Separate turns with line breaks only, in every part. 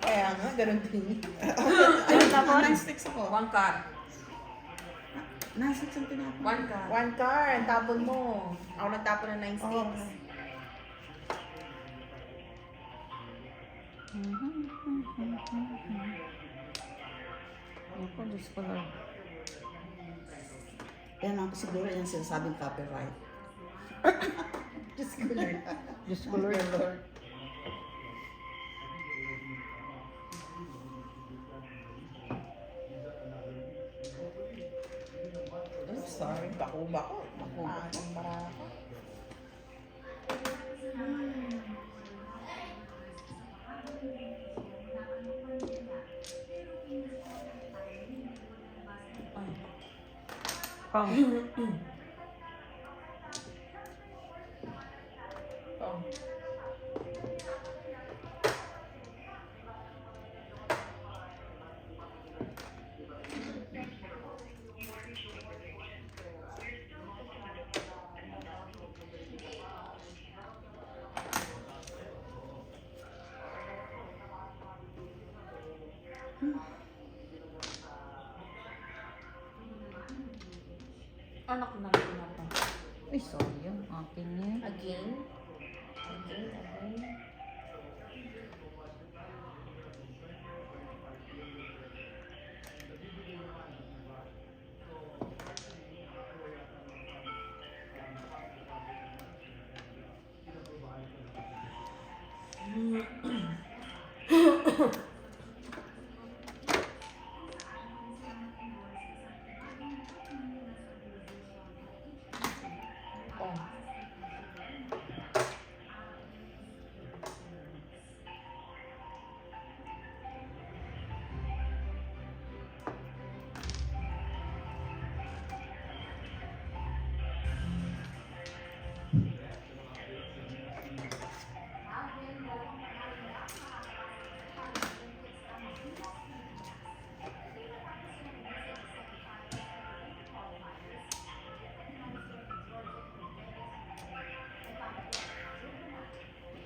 Kaya nga, ganun din.
Tapos?
9 sticks ako.
1 card.
9 sticks ang tinapon.
1 card.
1 car, ang tapon mo. Ako nagtapon ng 9 sticks.
Ako, Diyos ko lang.
Yan ang siguro yung sinasabing copyright.
Diyos ko Lord.
Diyos ko, Lord.
Oops, sorry. Bako-bako. Bako-bako. Barako.
Pang.
Oh.
Anak na rin na pa.
Uy, sayang. Akin yan.
Again. Again.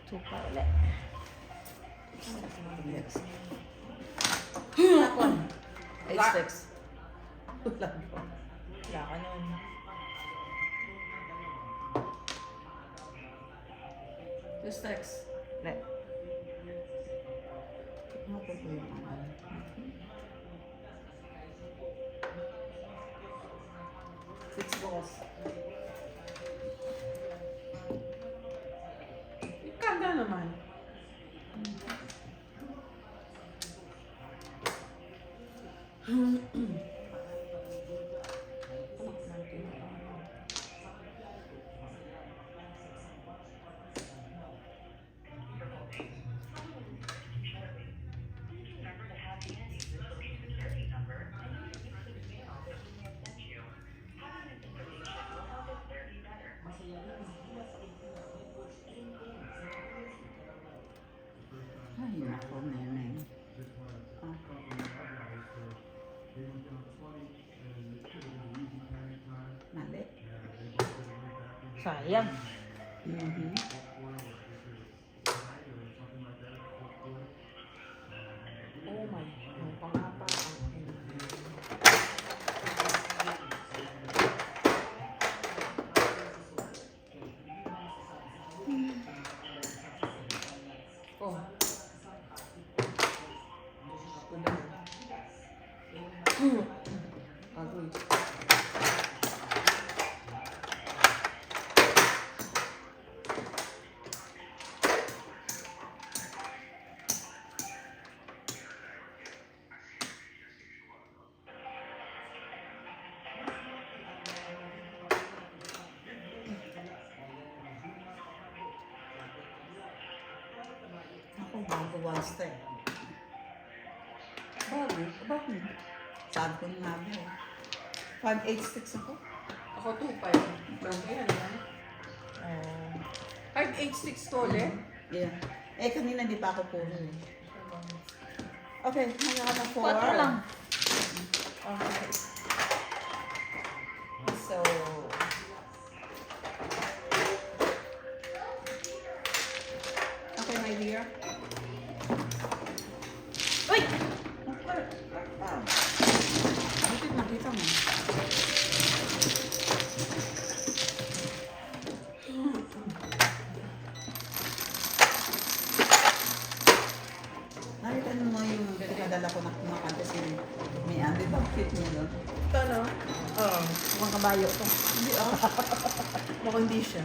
Tupa ulit.
Next.
Tapon.
8 sticks.
Wala ko. Wala ka nun.
Two sticks.
Ulit.
Ano po po yung ano?
Six balls.
Kanda naman.
Ay, nako, neneng. Mali.
Sayang.
Mhm.
Oh my. Ang pangapa. Oh. Agoy.
Ako, bago one step.
Bago? Bakit?
Sabi ko nga ba eh.
5, 8 sticks ako.
Ako 2-5. Bago yan, ha?
Oh.
5-8-6 ko ulit?
Yeah. Eh, kanina di pa ako puro eh. Okay, hanggang ka na 4.
4 lang.
Okay. So,
Okay, my dear.
Uy!
Bakit nakita mo? Nakita mo yung pinadala ko na kumakanta si may Andy. Ba cute niya doon?
Ito, no? Oo.
Mukhang kabayo to.
Hindi ah.
Mukhang di siya.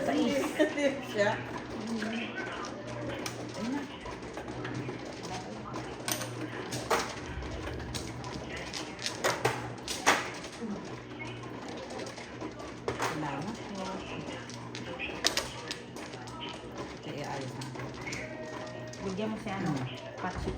Sa hindi siya. Ayun na. Salamat po. Kaya ayos na.
Bigyan mo si ano, Pachi.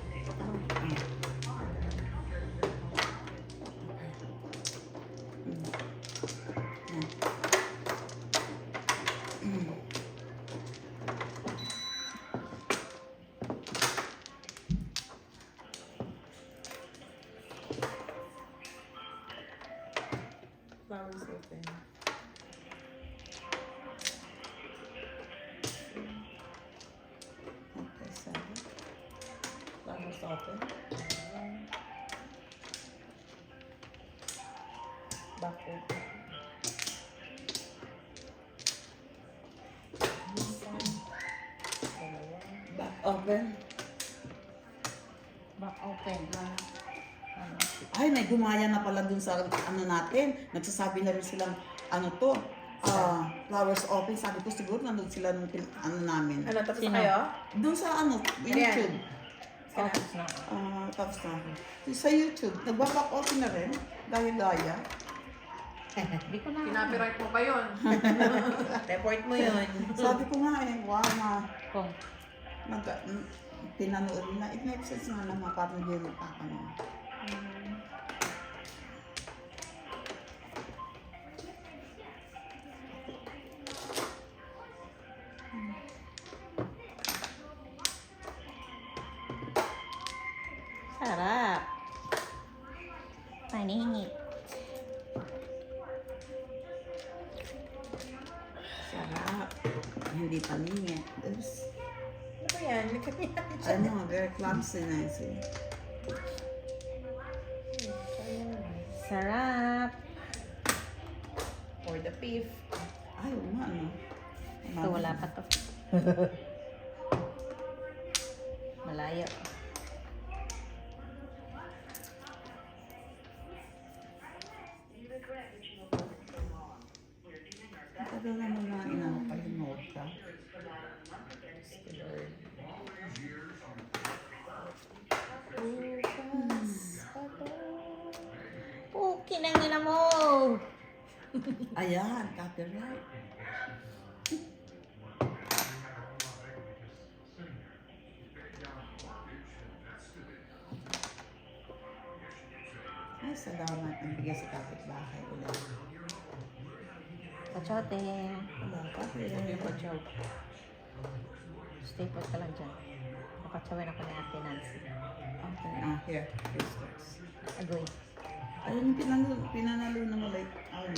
Flowers open.
Okay, sorry. Flowers open.
Back open. Dalawa.
Back open.
Back open. Ano?
Ay, may gumaya na pala dun sa ano natin. Nagsasabi na rin silang ano to. Flowers open. Sabi ko siguro nanood sila ng ano namin.
Ano, tapos
Sino?
na kayo?
Doon sa ano, YouTube.
Focus na.
Tapos na. Sa YouTube, nagbaback open na rin. Gaya-gaya.
Hindi ko na.
Kinapiright mo pa yun.
Report mo yun.
Sabi ko nga eh, wow na.
Kung.
Pinanood na. It makes sense nga naman parang hindi magkakaroon.
Sarap. Paningit.
Sarap. Hindi paningit. Oops.
Ano ba yan? Nagkamihan siya.
Ano, very clumsy na yun.
Sarap.
For the beef.
Ay, oo nga, ano.
Ito, wala pa to. Malayo.
Tagal na mga inano pa yung note ka.
Puki ng ina mo!
Ayan, copyright. Ay, salamat. Ang bigay sa kapitbahay ulit.
Pachote.
Wala pa.
Hindi pa chow.
Stay put ka lang dyan. Papatsawin ako ni Ate Nancy.
Okay, here. Here's this.
Agoy.
Ayun yung pinanalo na mo like, ano?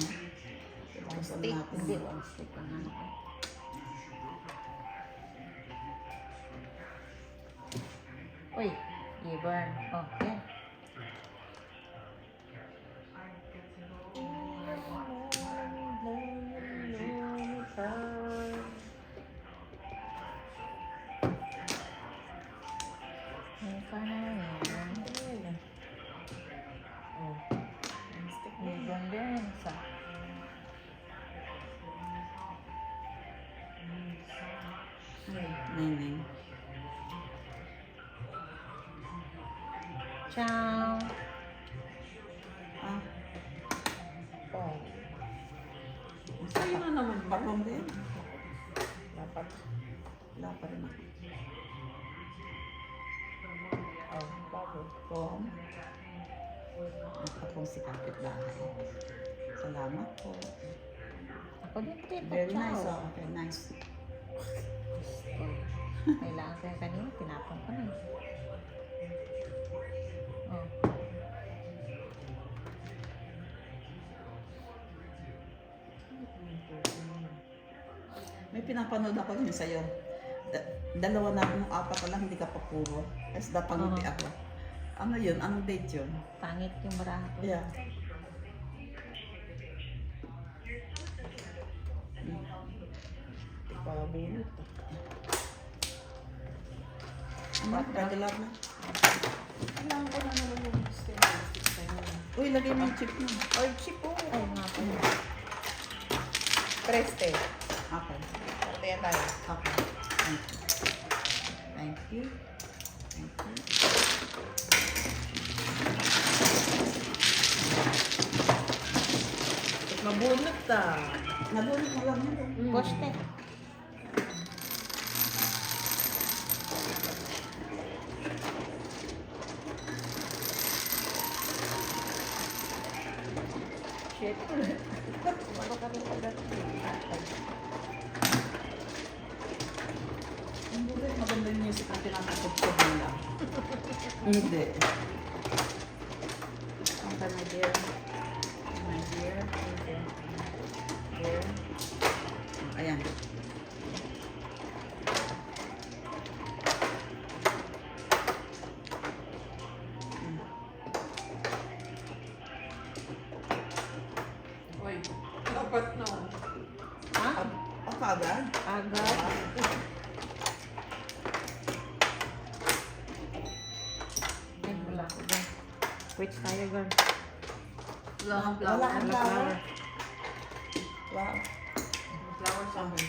Tapos ano natin.
Hindi, one stick lang ano ko. Uy, Iburn. Oh, yan. May pa na yan. Iburn din. Sa
Ay, neneng.
ciao.
Ah,
Oh.
sa'yo na naman. Patong din.
Dapat.
Wala pa rin ako.
Oh, bago.
Pong. Patong si kapitbahay. Salamat po.
Ako din dito.
Very
ciao.
nice. Oh. Okay, nice.
Kailangan ko yung kanina, tinapon ko na eh. Oh.
May pinapanood ako yun sa'yo. Dalawa na, nung apat pa lang, puro. Kasi dapanguti
Oo.
ako. Ano yun? Anong date yun?
Pangit yung baraha ko.
Yeah.
Pabunot.
Ano? Regular na.
Kailangan ko na naman yung stainless steel na yun.
Uy, lagay mo yung chip mo.
Or chip po.
Ay, nga po.
Preste.
Okay.
Partayan tayo.
Okay. Thank you. Thank you. Thank you.
Mabunot ah.
Nabunod mo lang yun.
Poste.
Shit. Ano ka rin agad?
Hindi rin maganda yung music na pinapatugtog mo lang. Hindi.
Okay, my dear. My dear. Okay. Dear.
Ayan.
Uy, dapat no.
Ha?
O kaagad?
Agad. Ay, wala ko dyan. Which tayo, girl?
Wala kang
Wala
flower.
kang
Wala
flower.
flower.
Wow.
Flower sa akin.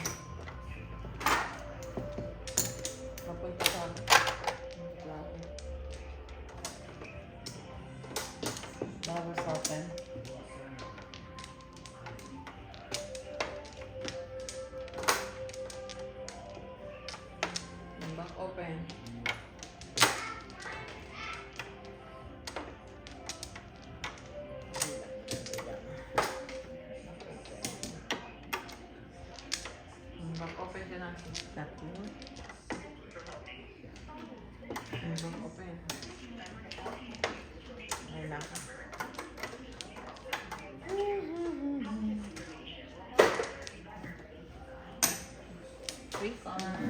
Papunta sa akin. Flower.
Flowers open.
Back open. Back open siya natin.
Tatlo.
Back open.
Ayun lang.
Three on.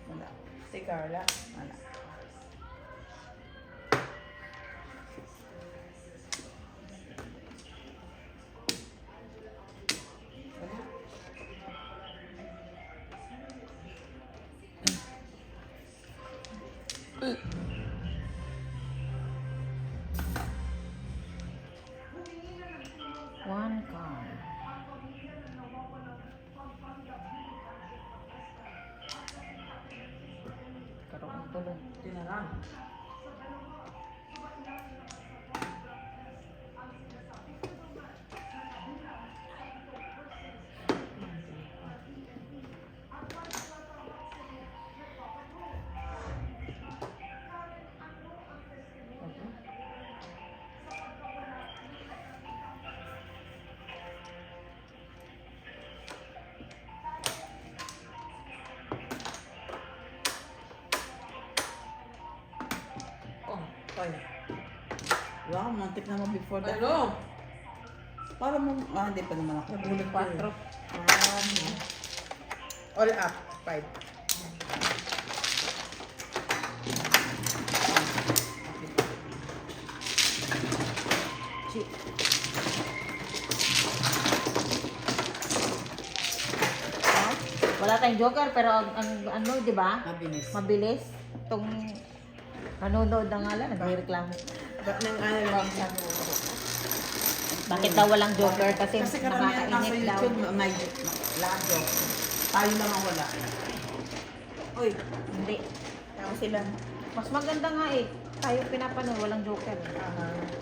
Wala.
Si Carla.
Wala.
One card. Karoon tuloy.
Hindi na lang.
Oh, kaya.
Wow, muntik naman before that.
Ano?
Para mo, hindi pa naman ako.
Nabulot ko eh.
4.
All up. 5.
Chip. Wala tayong joker, pero ang ano, di ba?
Mabilis.
Mabilis. Itong nanonood na nga lang, nagreklamo.
Ba't nang ano lang siya?
Bakit daw walang joker? Kasi,
Kasi karamihan nasa
nakakainit daw.
YouTube, may lahat joke. Tayo lang ang wala.
Uy,
Hindi.
tama sila.
Mas maganda nga eh. Tayo pinapanood, walang joker.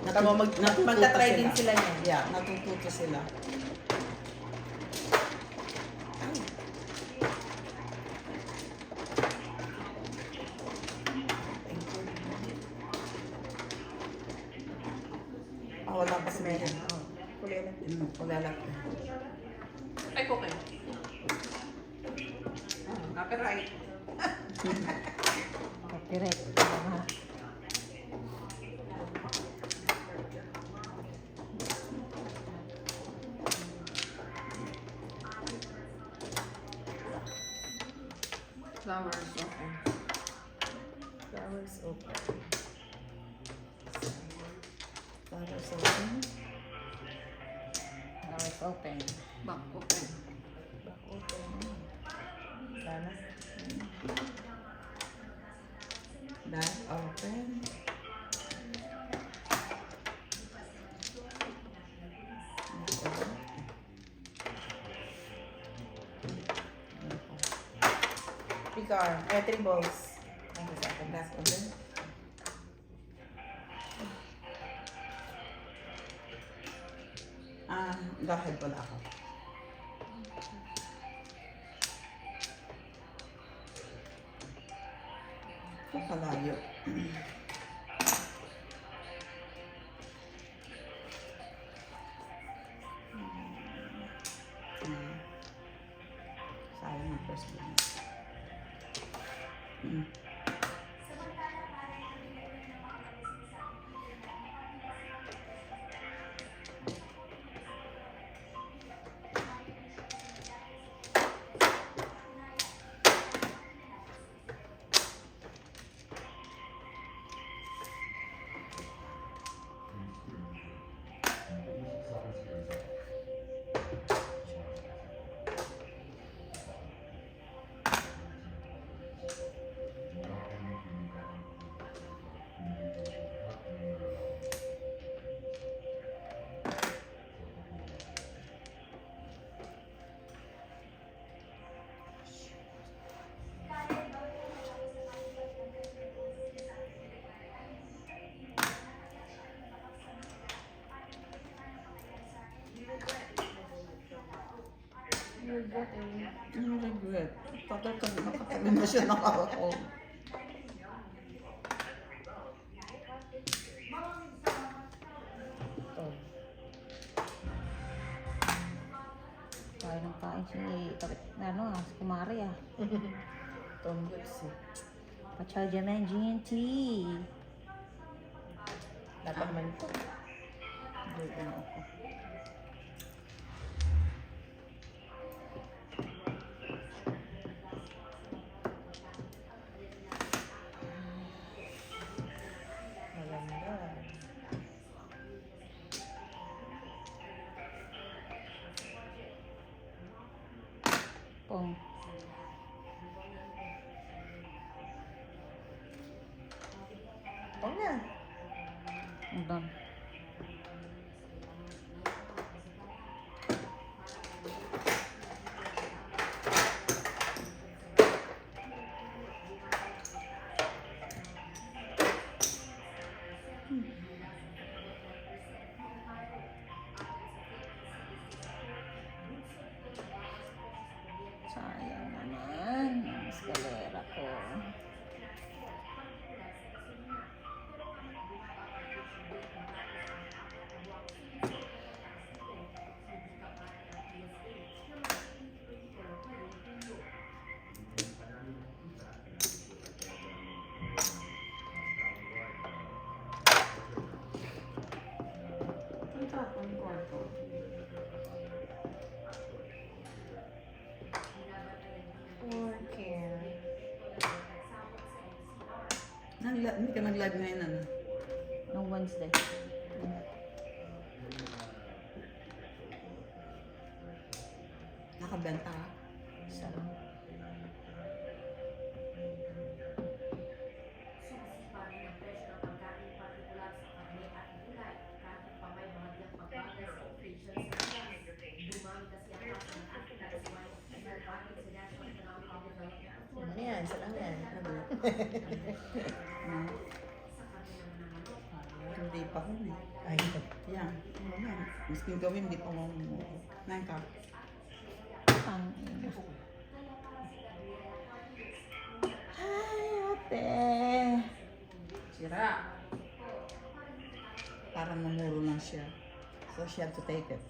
Tama,
Natututo
magta-try din sila niya.
Yeah, natututo sila. Ah, wala pa si Megan.
Kulay lang.
Wala lang.
Ay, okay. Copyright.
Copyright. Tama.
Flowers, okay.
Flowers open.
Flowers open.
Now it's open.
Back open.
Back open. Sana.
Back open.
Picar. 3 balls. Thank you, second.
Back open. Go ahead pala ako. Ito kalayo. Sayang ang first one. Ano regret? Tagal ka nakatagal na siya nakaka-hold.
Ito.
Kain ng kain si kapit na si kumari
Tom Goods eh.
Pachal dyan GNT.
Dapat man ito.
Dito na ako.
Maganda.
Pong.
Oo nga.
Ang dami. Sayang naman ang eskalera ko.
Ang tapon ko ito.
Okay.
Hindi ka nag-live ngayon, ano?
Nung Wednesday.
Nakabenta ka?
Isa lang.
Ano yan? Isa lang yan.
No. Hindi pa ko eh.
Ay,
Yan. Ano yan? Miskin gawin, hindi pa mo. Nine ka.
Ang ina. Ay, ate.
Sira.
Parang namuro lang siya. So she had to take it.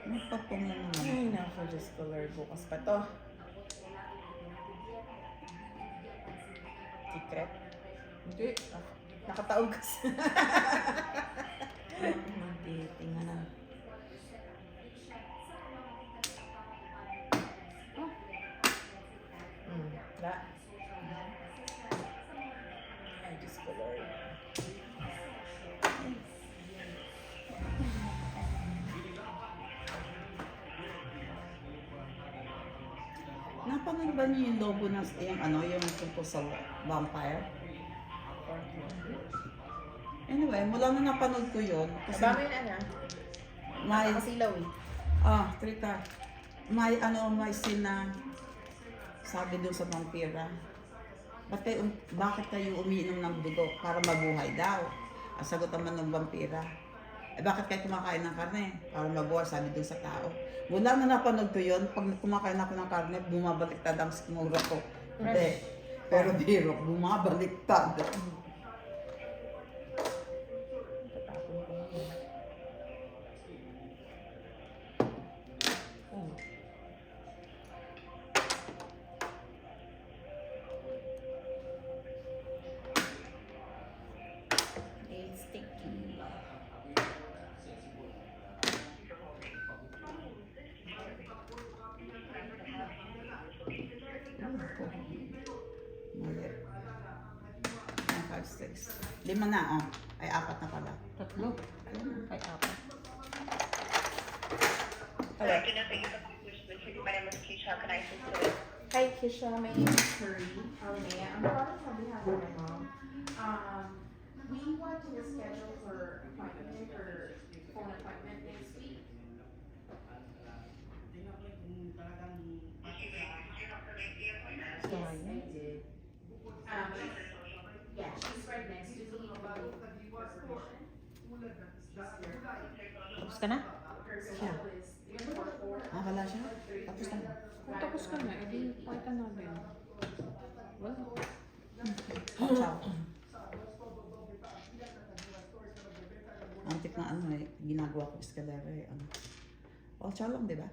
Magpapong na naman.
ay, nako, Diyos ko, Lord. Bukas pa to. Secret.
Hindi.
Nakataog kasi. Magtitinga na.
Napanood ba niyo yung lobo ng yung tungkol sa vampire? Anyway, mula na napanood ko yun. Kasi
Abama yun, Ana.
may,
Nakasilaw eh.
trika. May scene na sabi doon sa vampira. Bakit kayo umiinom ng dugo? Para mabuhay daw. Ang sagot naman ng vampira. Bakit kayo kumakain ng karne? Para mabuhay, sabi doon sa tao. Mula na napanood ko yun, pag kumakain ako ng karne, bumabaliktad ang sikmura ko. Hindi. Pero biro, bumabaliktad.
It's sticky.
Mali. 5, 6. 5 na, Ay, 4 na pala.
Tatlo.
Ayun na.
Ay, apat.
Hello.
My name is Keisha. How can I assist you?
Hi, Kisha. My name is Curry. I'm calling on behalf of my mom. We want to schedule for appointment or phone appointment next week.
Sayang.
Yeah, she's right next to me.
Tapos ka na?
Her schedule is 344.
Wala siya? Tapos na.
Kung tapos ka na, edi pakita natin. Wala.
Ciao. Antik na ginagawa ko escalera ciao lang, di ba?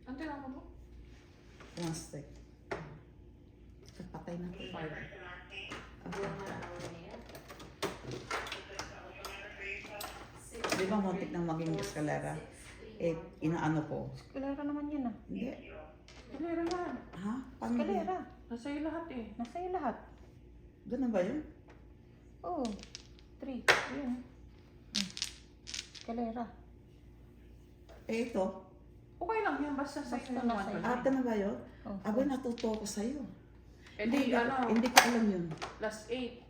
Ang tinama mo?
One stick. Patay na ito. Di ba muntik nang maging escalera? Inaano ko.
Eskalera naman yan ah.
Hindi.
Kalera na.
Ha? Paano yun?
Eskalera.
Nasa iyo lahat eh.
Nasa iyo lahat.
Ganun ba yun?
Oo. 3. Yun. Eskalera.
Ito.
Okay lang yan, basta sa iyo
Basta
naman.
nasa iyo.
Ganun ba yun?
Oh,
Abay, natuto ko sa'yo.
Edi
Hindi ko alam yun.
plus 8.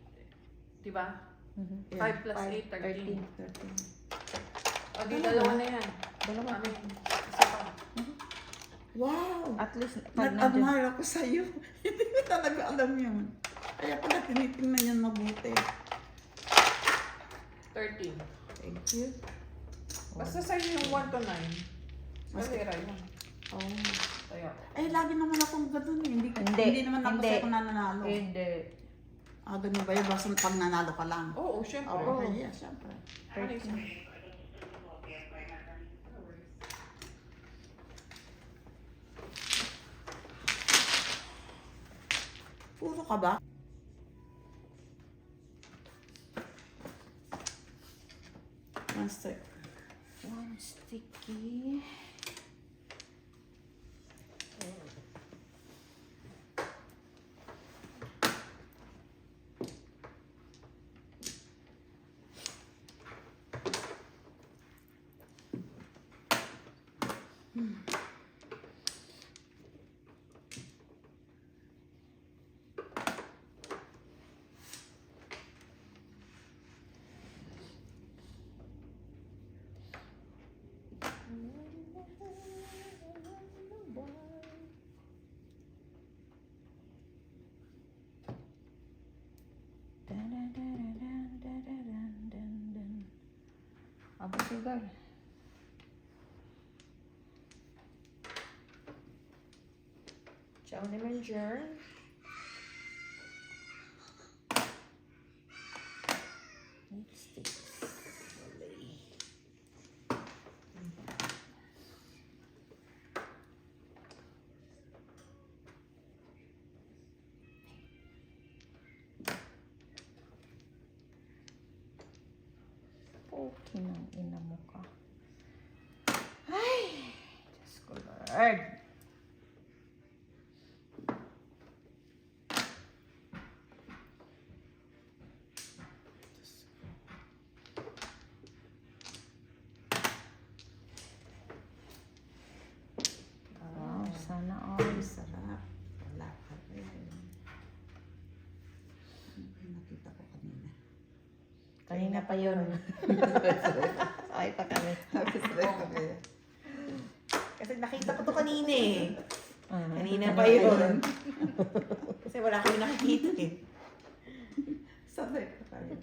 Diba?
Mhm.
5 plus 8,
13.
13.
13.
O di dalawa na yan.
Dalawa.
Ano yun? Isa pa.
Wow!
At least, pag nandun.
Nag-admire ako sa'yo. Hindi ko talaga alam yun. Kaya pala tinitingnan yan mabuti.
13.
Thank you.
Basta sa iyo yung 1 to 9. Kalera yun.
Oh.
Tayo.
Lagi naman akong ganun eh. Hindi naman ako
Hindi.
kasi ako nananalo.
Hindi.
Ganun ba yun? Basta pag nanalo ka lang.
Oo, syempre.
Oo, yeah, syempre.
Ano isa?
Puro ka ba? One stick.
One sticky. Aba sugar.
Ciao naman dyan.
Lipsticks. Okay ng ina mo ka. Ay! Diyos ko Lord. Wow, sana all.
Sarap.
pa yun. Ay pa kami.
Kasi nakita ko to kanina eh.
Ah,
Kanina pa yun. Kasi wala kami nakikita eh.
Sabay pa kayo.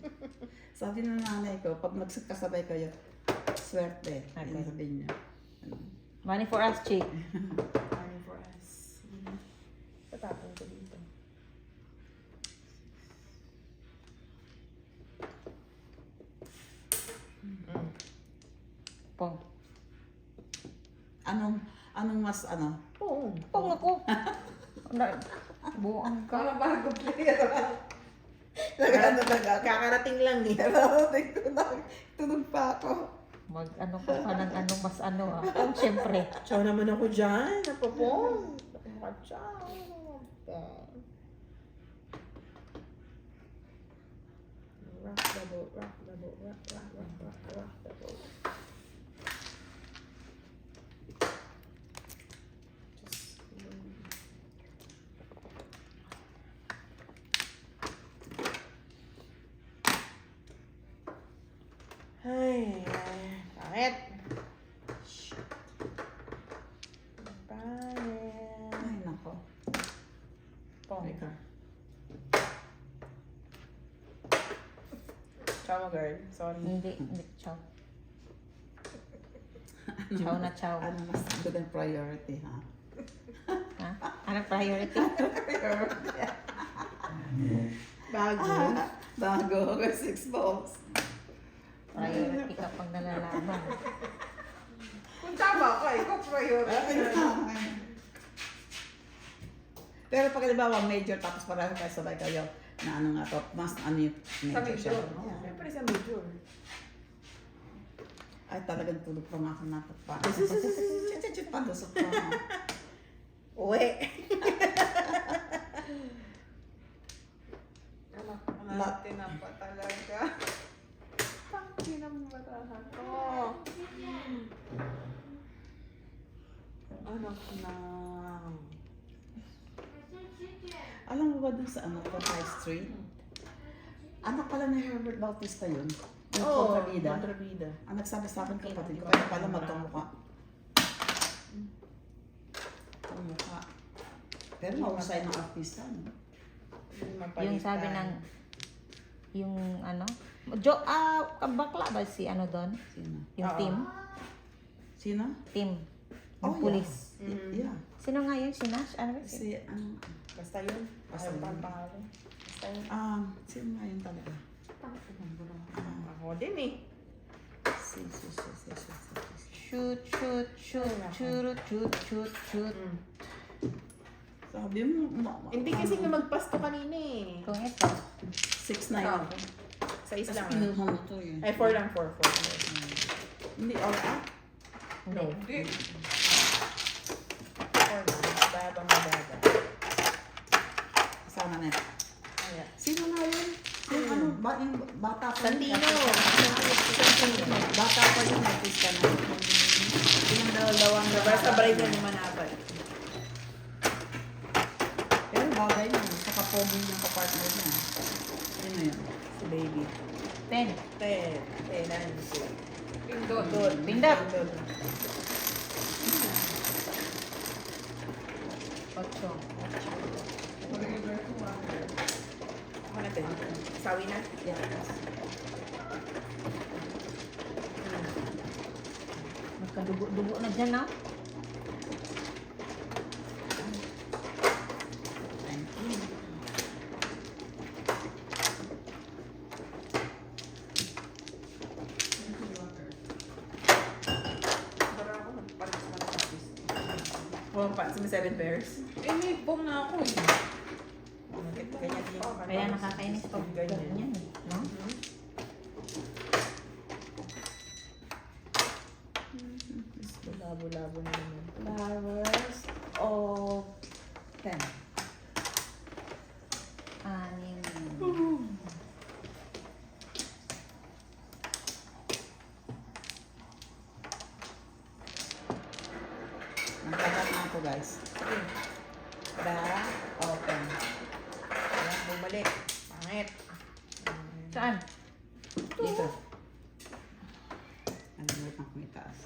Sabi ng nanay ko, pag magkasabay kayo, swerte.
Okay.
Yun sabi niya.
Money for us, chick.
Money for us. Patapon ko dito.
Pong.
Anong mas ano?
Oo.
Pong ako. Buang ka.
Mga bago player lang. Kakarating lang eh.
Kararating ko lang. Tunog pa ako.
Mag ano ka pa ng ano mas ano ah. Pong syempre.
Ciao naman ako dyan. Napapong. Ciao. Rock the boat, rock the boat, rock the boat. Ay, pangit. Pangit.
Ay, nako.
Pong.
Teka.
Ciao, girl. Sorry.
Hindi, chow. Chow na chow.
Ano mas good ang priority, ha?
Ha? Anong priority?
Bago.
Bago ako 6 balls.
Priority ka pag nalalaman.
Kung tama ka, ikaw priority.
Pero pag halimbawa major tapos pareho kayo sabay kayo na ano nga to, mas ano yung
Sa
major siya.
major. Siyempre sa major.
Ay talagang tulog pa nga ako natapa. Palusok pa ako.
Uwe. Anak natin na pa talaga. Tangki ng batahan ko. Anak na.
Alam mo ba dun sa ano, High Street? Anak pala ni Herbert Bautista yun. Yung kontrabida.
Kontrabida.
Ang nagsabi sa akin kapatid ko, kaya pala magkamukha. Kamukha. Pero mahusay ng artista, no?
Yung sabi ng yung ano? Bakla ba si ano doon?
Sino?
Yung
Oo.
team?
Sino?
Team.
Oh,
Yung police.
Yeah.
Sino nga yun? Si Nash? Ano ba?
Si, ano,
Basta yun.
Basta
Ayaw
yun.
pang pangalan. Basta yun.
sino nga yun talaga?
Ako din eh.
Si.
Shoot, shoot, shoot, shoot, shoot, shoot, shoot.
Sabi mo,
Hindi kasi nga magpasto kanina eh.
Kung ito.
6'9 ako.
Sa isa
Kasi
lang.
pinuha mo to eh.
Ay, 4 lang. 4.
Hindi all out.
Hindi.
Hindi. 4 lang. Babang mababa.
Kasama na.
Ayan.
Sino nga yun? Yung ano, yung bata pa yun.
Santino.
Bata pa yun, artista na. Yung dalawang
Basta bridal ni Manapal.
Pero bagay na, saka pogi yung kapartner niya. Sino yun?
Si baby.
10.
Nancy.
Pindot. Pindot.
Pindot.
8.
Ako natin. Sawi na.
Yeah.
Magkadugo-dugo na dyan, no?
Thank you.
Para ako magpalit sa mga artist. Walang pa, sa 7 pairs. Eh, may bong na ako eh. Ganyan din.
Kaya nakakainis pag ganyan, eh, no?
Labo-labo na naman.
Flowers of 10.
Anim.
Nagkagat na ako guys. Para open.
Ayan, bumalik. Pangit.
Saan?
Dito. Nalimutan ko itaas.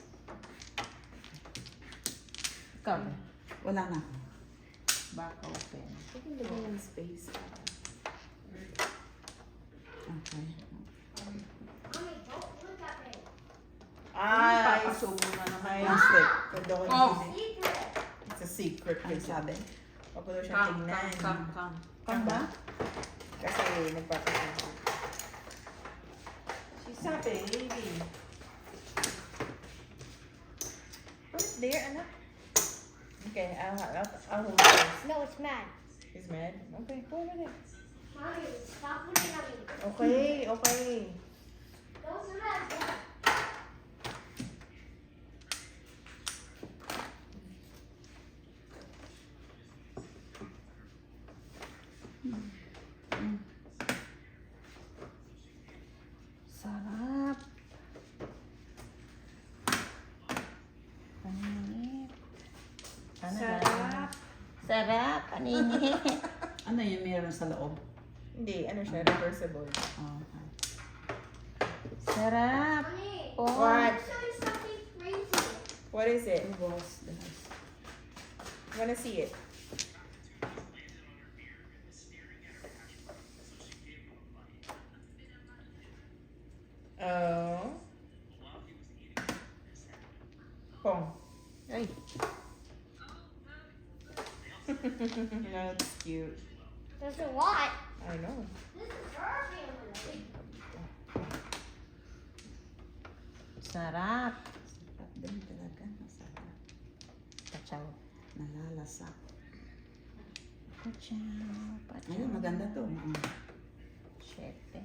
Ikaw.
Wala na ako.
Back open.
Sige, lagyan ng space.
Okay.
Ay,
Papasubo na naman.
ay, step. Pwede ko
Oh.
hindi. It's a secret,
Ano
yung sabi.
sabi?
Huwag ko daw siya tingnan.
Kam ba?
Kasi nagpapasubo. She sabi, lady. Put it there, anak. Okay, I'll hold this.
No, it's mad.
He's mad? Okay, hold it.
Mommy, stop looking at me.
Okay, okay.
Those are mad.
Sarap. Paninit. Ano
Sarap.
Sarap. Paninit.
Ano yung meron sa loob?
Hindi, ano siya, reversible.
Oh,
Sarap.
Mommy,
Oh.
What?
show you something crazy.
What is it?
It was the nice.
Wanna see it? Oh. Pong.
Ay.
That's cute.
There's a lot.
I know.
This is her family.
Sarap.
Sarap din talaga. Masarap.
Pachaw.
Nalalasak.
Pachaw. Pachaw.
Ayun, maganda to.
Siyete.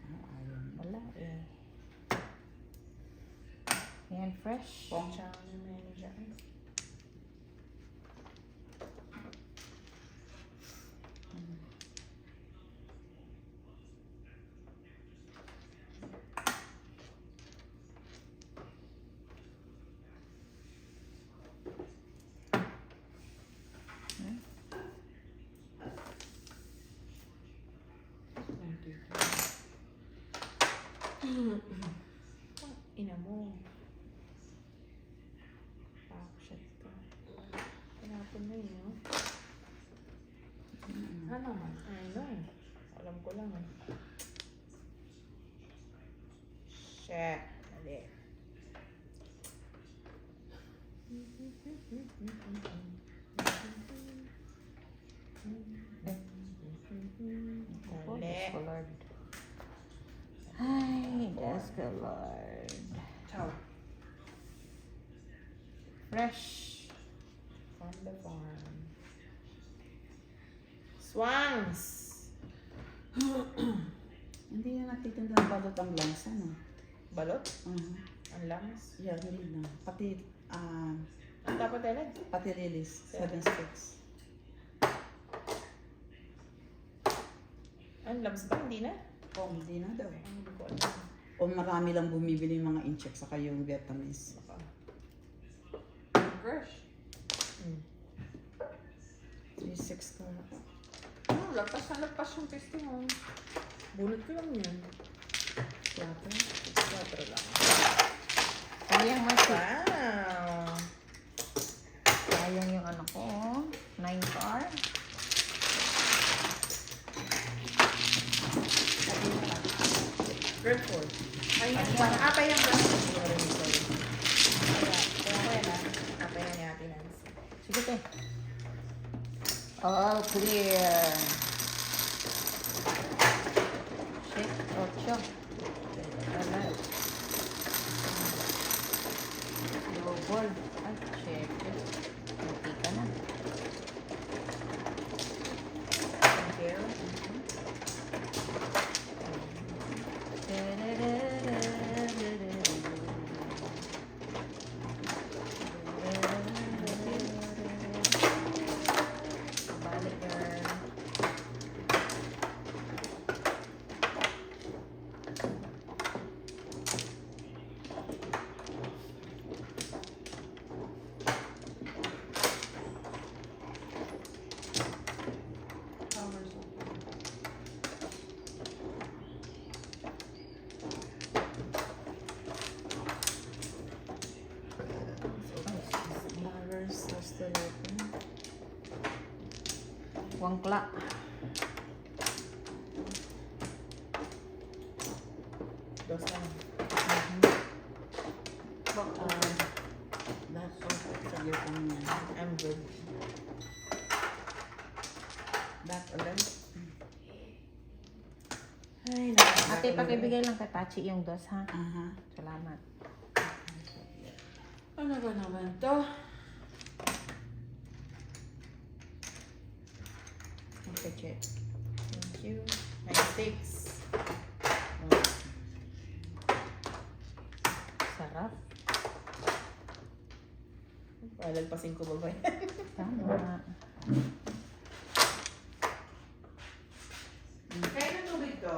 Ayun.
Wala eh. Yan, fresh.
Pong chow naman dyan. Ina mo. Shit ka. Pinapon na yun, no? Ano man? I know. Alam ko lang eh. Shit. Mali.
Oh,
Mali.
Diyos ko, Lord. Ay, Diyos ko, Lord.
Chow.
Fresh.
From the farm. Swans!
Hindi na natitinda ng balot ang lansa, no?
Balot?
Uh-huh.
Ang langs?
Yeah, hindi na. Pati,
Ang dapat talaga?
pati release. 7 sticks.
Ang labs ba? Hindi na?
Oh, hindi na daw.
Hindi ko alam.
O marami lang bumibili yung mga incheck saka yung vitamins.
Baka. Fresh.
3-6 ka na pa.
Oh, lagpas na lagpas yung testing. Bunot ko lang yan. 4 lang.
Sayang mas.
Wow!
Sayang yung ano ko. 9 car.
Redford. Ay, yan. Apa yan ba? Sorry. Kaya ko yan Apa yan ni Ate Nancy.
Sige, te. All clear. Shit, 8. Alright. Double. Ay, shit. Mati ka na.
Thank you.
Balik yan. Wangkla.
Dos lang.
That's all sa Japan niya.
I'm good.
That ulit.
Ay, naku.
Ate, pakibigay lang kay Pachi yung dos, ha?
Aha.
Salamat.
Ano ba naman to? Okay, check. Thank you. My sticks.
Sarap.
Palalpasin ko ba ba?
Tama.
Kaya ng tubig to.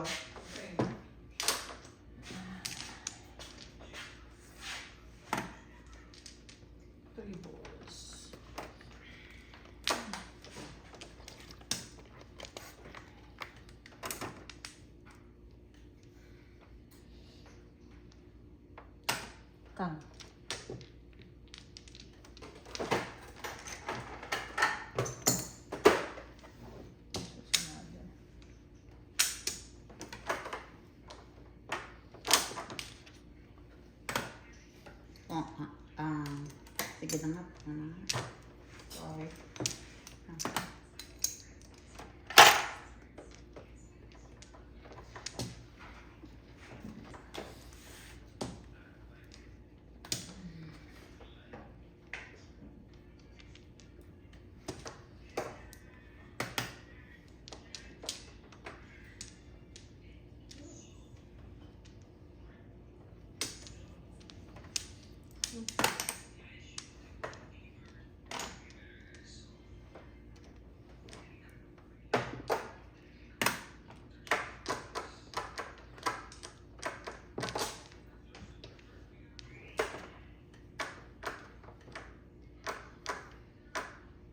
Three balls.
Kang.
Oh, sige na nga.
Sorry.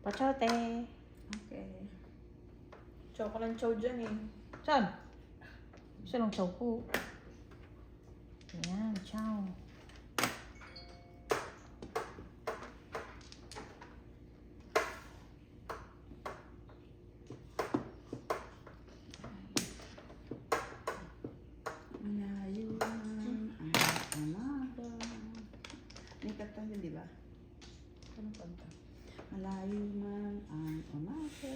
Pachote.
Okay. Chow ko lang chow dyan eh.
Saan? Gusto ng chow po. Ayan, chow.
Malayo ang umaga. May kanta yun, di ba?
Anong kanta?
Malayo man ang umaga.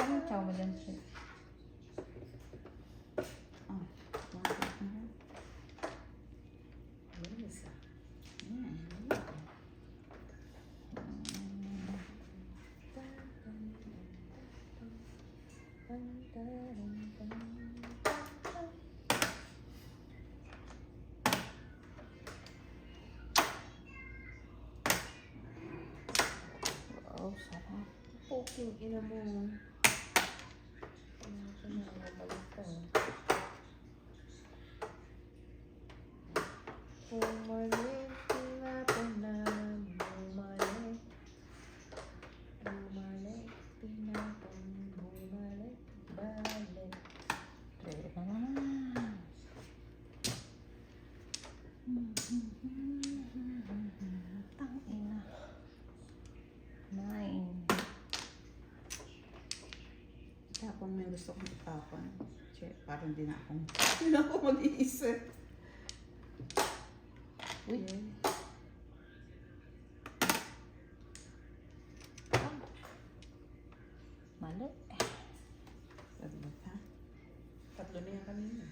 Anong chow mo dyan, sis?
Oh, bakit na?
Yes.
Ayan.
Wow, sarap.
Poking ina mo. Bumalik na tanan, bumalik. Bumalik, pinatang, bumalik, balik.
Trade na naman. Tangina. 9.
Tapon mo yung gusto kong itapon. Che, parang di na ako mag-iisip.
Uy. Mali.
Saglit ha.
Tatlo na yan kanina.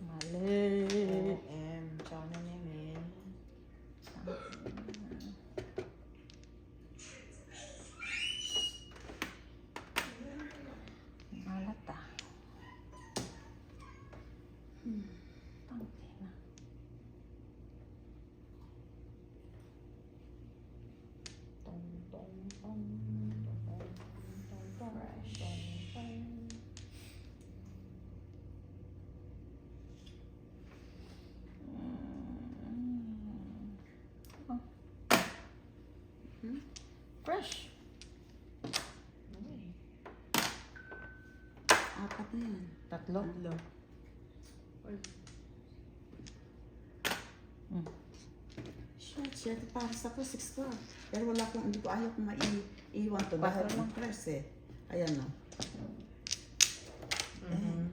Mali.
Chow na namin.
Malat ah. Tangina. Tong tong tong tong tong tong tong. Fresh. Tatlo.
Tatlo.
Shit, para sa ko, 6 ko. Pero wala akong, hindi ko ayaw kung maiiwan to. Dahil
Patro lang.
ang press eh. Ayan no.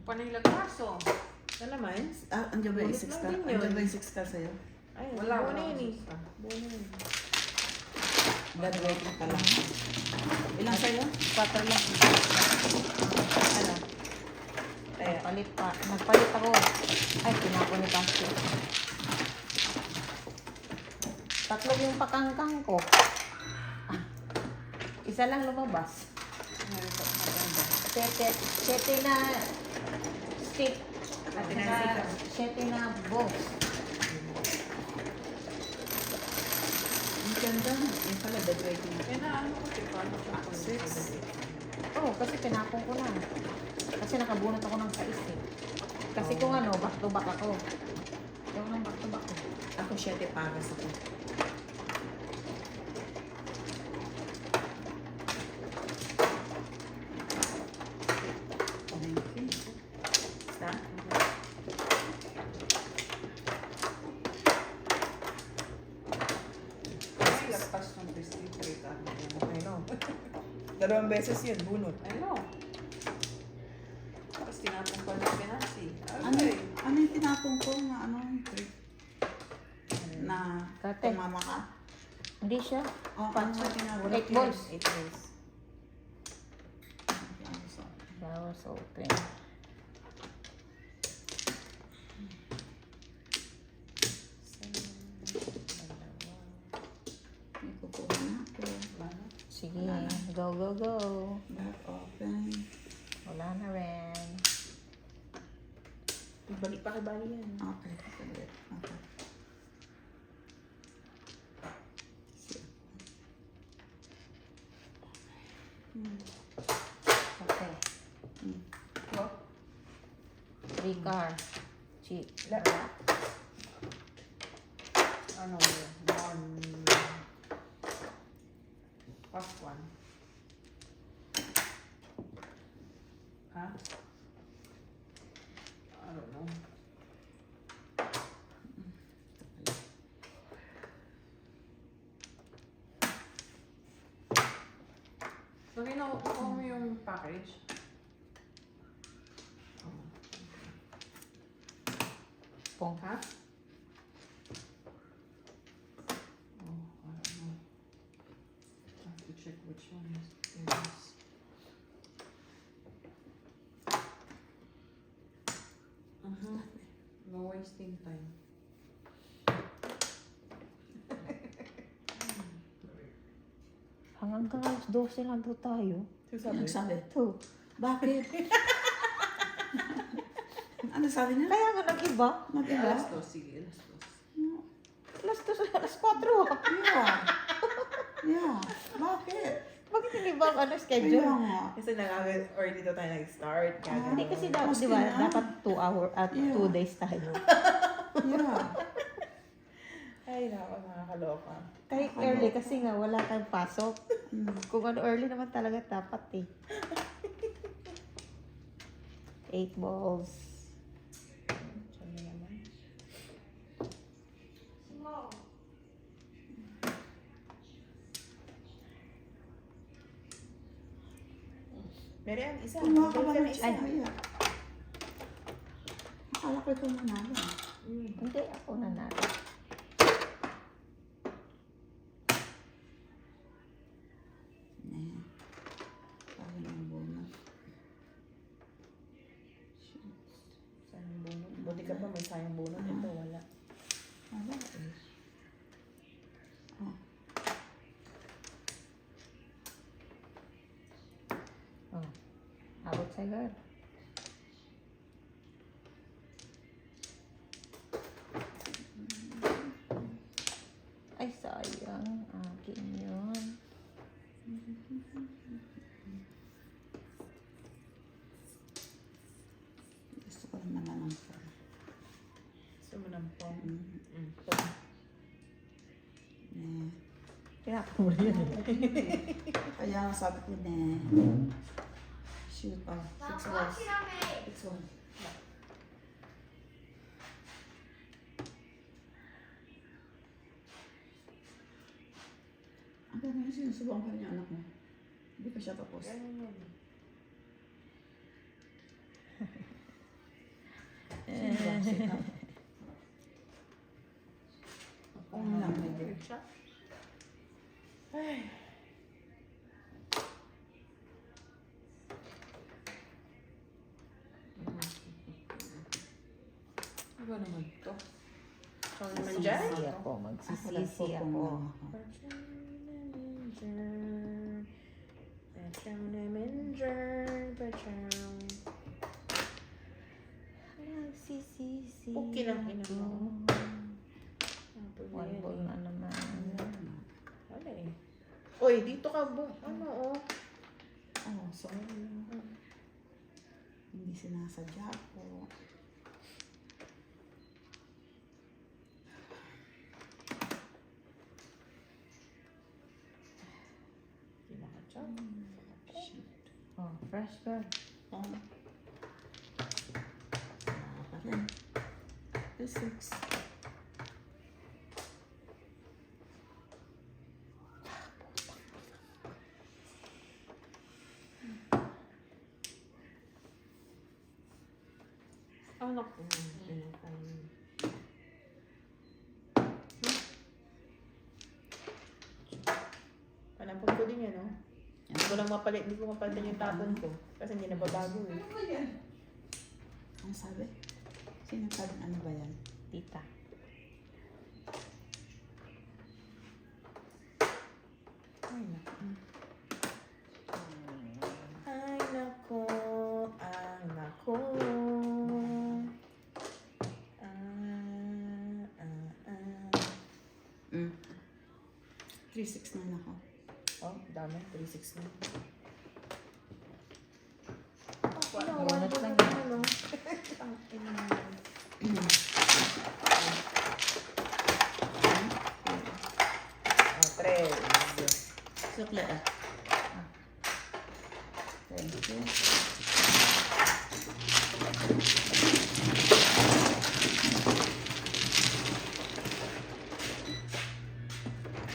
Panay lagpaso.
Ano naman?
Ah, andiyan ba yung
Ulit
6
lang
ka?
din yun.
Andiyan ba yung 6 ka sa'yo?
Ay,
Wala,
buo
wala
na yun eh.
akong susta.
Buo na yun.
Graduating pa lang. Ilang sa'yo?
4 lang.
Ano? Kaya,
Nagpalit pa. Nagpalit ako. Ay, tinapon ni Pastor. 3 yung pakangkang ko. Ah, isa lang lumabas. 7 na stick. At saka 7 na box.
Ang ganda. Yung pala, graduating.
Kaya na ano ko siya, paano siya po.
6.
Oo, kasi pinapon ko na. Kasi nakabunot ako ng 6 eh. Kasi kung ano, back to back ako. Yung nang back to back ko.
ako 7 pagas ako. Basta?
Ay, lagpas ng biscuit rate.
I know. 2 beses yun, bunot.
I know. Tapos tinapong pa ng pinasi.
Ano, ano yung tinapon ko na ano yung trick? Na
Kate.
tumama ka?
Hindi siya.
Oh, ano sa tinapon?
8 balls.
8 balls.
Flowers open.
May kukuha na ako.
Sige, go, go, go.
Back open.
Wala na rin.
Balik pa kay Bali yan.
Okay, ulit. Okay.
Okay.
What?
3 car. Cheap.
Ano yun? First one. Ha? I don't know. So, kinuha mo yung package?
Pong.
Ha? Oh, I don't know. I have to check which one is this. No wasting time.
Hanggang alas 12 lang doon tayo.
Ano sabi?
Ito.
Bakit? Ano sabi niya?
Kaya nga nag-iba.
Mag-iba?
Alas 2, sige, alas 2.
Alas 2, alas 4.
Yeah. Yeah. Bakit?
Bakit hindi ba ang ano
Kaya
schedule?
nga.
Kasi early dito tayo nag-start. Kaya
Hindi kasi dapat,
Mas
di ba,
kailangan.
dapat 2 hour at
Yeah.
2 days tayo.
Yeah.
Ay, nako, nakakaloka.
Kahit early kasi nga wala kang pasok.
Mm.
Kung ano early naman talaga dapat eh. 8 balls.
Sabi naman. Mary Ann, isa.
Kumuha ka ba
Bigyan
ng
isa.
isa? Yeah. Akala ko ito manalo.
Hindi ako nanalo.
Sayang ang bonus.
Sayang bunot. Buti ka ba may sayang bunot? Ito, wala.
Wala eh.
Oh. Abot sa girl. Ay, sayang. Akin yun.
Gusto ko rin naman ang phone.
Gusto mo ng pong.
Mm. Eh.
Tinapon mo yun eh.
Kaya nga sabi ko na, shoot, oh, 6
Stop
balls.
watching on me.
6 1. Ang dami yung sinusubukan ka niya anak mo. Hindi pa siya tapos. Sino ba? Sikat. Ang lang may girl.
Ano ba naman to? Ikaw naman dyan?
Magsisisi ako. Magsisisi ako. Magsisisi
Okay lang, ina
ako.
mo.
One ball na naman.
Wala eh. Uy, dito ka ano oh.
Oh, sorry. Hindi sinasadya ko.
Kinakachap.
Oh, fresh girl.
Oh. Wala pa rin. Physics.
Anak ko. Pinatay. Panampun ko din yan, no? Hindi ko lang mapalit, hindi ko mapalitan yung tapon ko. Kasi hindi nababago eh.
Ano ba yan? Ang sabi? Sino sabi? Ano ba yan?
Tita.
Ay, naku. Ay, naku. Ay, naku.
Mm. 369 ako.
Oh, dami. 3-6 na.
Bonus lang yan.
Ano? Tres.
Sukle ah. Thank you.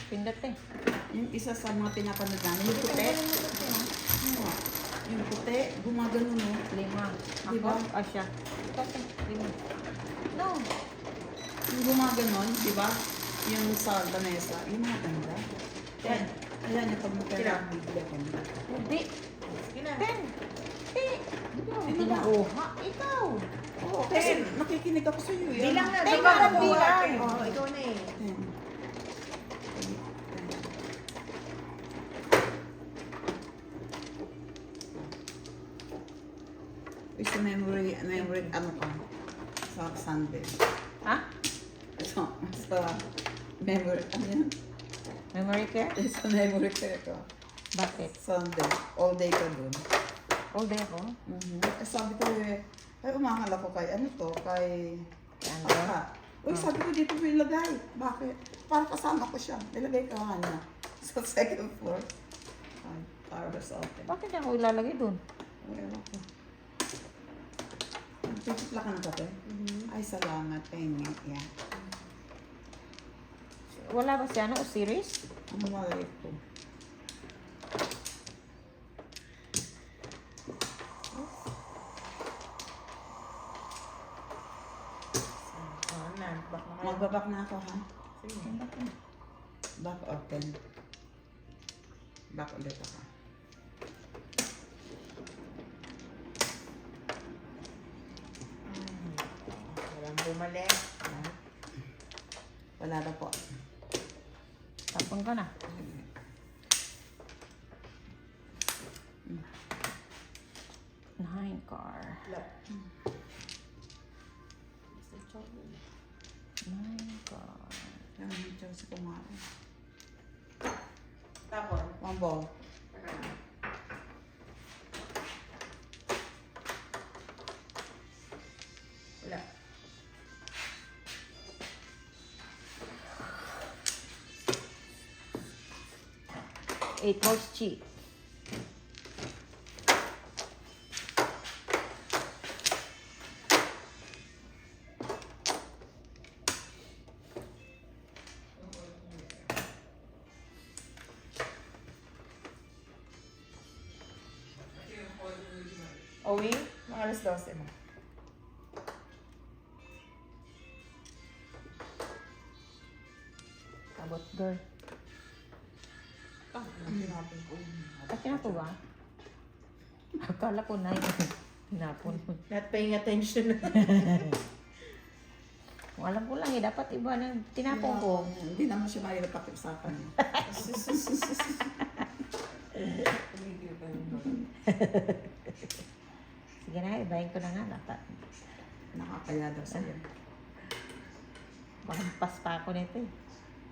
Pindot eh.
Yung isa sa mga pinapanood namin, yung puti. Oo. Yung puti, gumagano no.
5. Ako?
Diba?
Siya. Ito, 5. No.
Yung gumaganon, di ba? Yung sa lamesa, yung mga ganda. Yan. Ayan, yung pag magkala ang bibili ko.
Hindi.
Sige na.
10. Hindi. Hindi na. Oha. Ikaw.
Oo, kasi nakikinig ako sa iyo.
Bilang na.
Teka,
Ikaw na
bilang.
Oo, ikaw na eh.
Uy, sa memory, ano ka? Sa Sunday.
Ha?
Sa memory, ano yan?
Memory care?
Sa memory care ka.
Bakit?
Sunday, all day ka dun.
All day ako?
Eh, sabi ko ay umangal ako kay ano to, kay
Andrew?
Aka. Uy, sabi ko dito ko ilagay. Bakit? Para kasama ko siya. Nilagay ka na sa second floor. Ay, para sa akin.
Bakit niya ako ilalagay dun?
Ewan ko. Pipitla ka ng kape? Ay, salamat. Penny. Yeah.
Wala ba siya? Ano? Series?
Ang malay ko.
Oo na. Bak na kayo.
Magbabak na ako, ha?
Sige.
Back open. Back ulit ako.
Walang bumalik.
Wala na po.
Tapon ka na. Nine car.
Wala.
Nine car.
Yan ang tiyan sa kumain.
Tapon.
One ball.
Wala.
Eight horse cheap.
Uwi? Mga alas 12 na.
Abot, girl.
Hinapin ko.
Ah, kinapo ba? Akala ko na yun. Tinapon mo.
Not paying attention.
Kung alam ko lang eh, dapat iba na tinapon ko.
Hindi naman siya mahirap pakiusapan.
Tumigil pa yung dog.
Sige na, ibahin ko na nga.
Nakakaya daw sa'yo.
Makampas pa ako nito eh.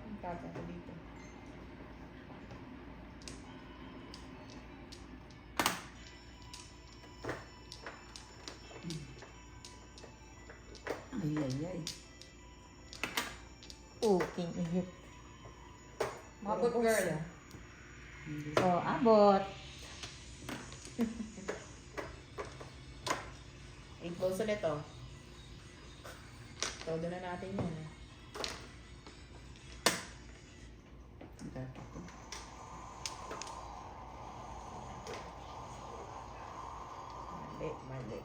Ang papa ko dito.
Ay, ay, ay.
King ihit.
Mabot girl.
So, abot.
8 balls ulit oh. Todo na natin yan eh. Mali.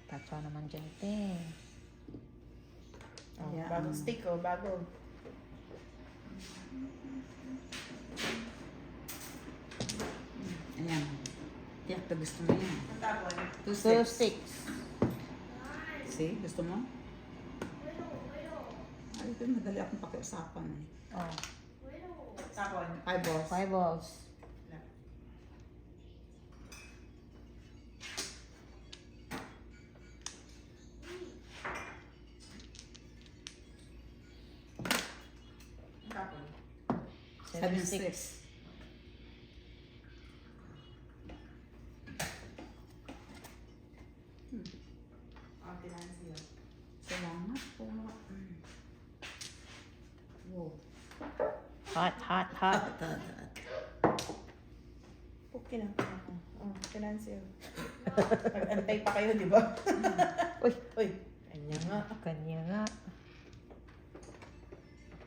Tatsa naman dyan, te.
Oh,
Yeah,
bagong stick oh, bago.
Ayan. Tiyak to gusto mo yan.
Ang tapon.
2,
2-6.
6.
See? Gusto mo? Ay, ito madali akong pakiusapan eh.
Oh,
Tapon.
5 balls.
5 balls.
Tapon.
7,
7-6.
6.
Ang tinansi yun.
Salamat po. Wow.
Hot, hot, hot.
Okay lang. Oh, tinansi yun. Pag-antay pa kayo, di ba?
Uy.
Uy. Kanya nga.
Kanya nga.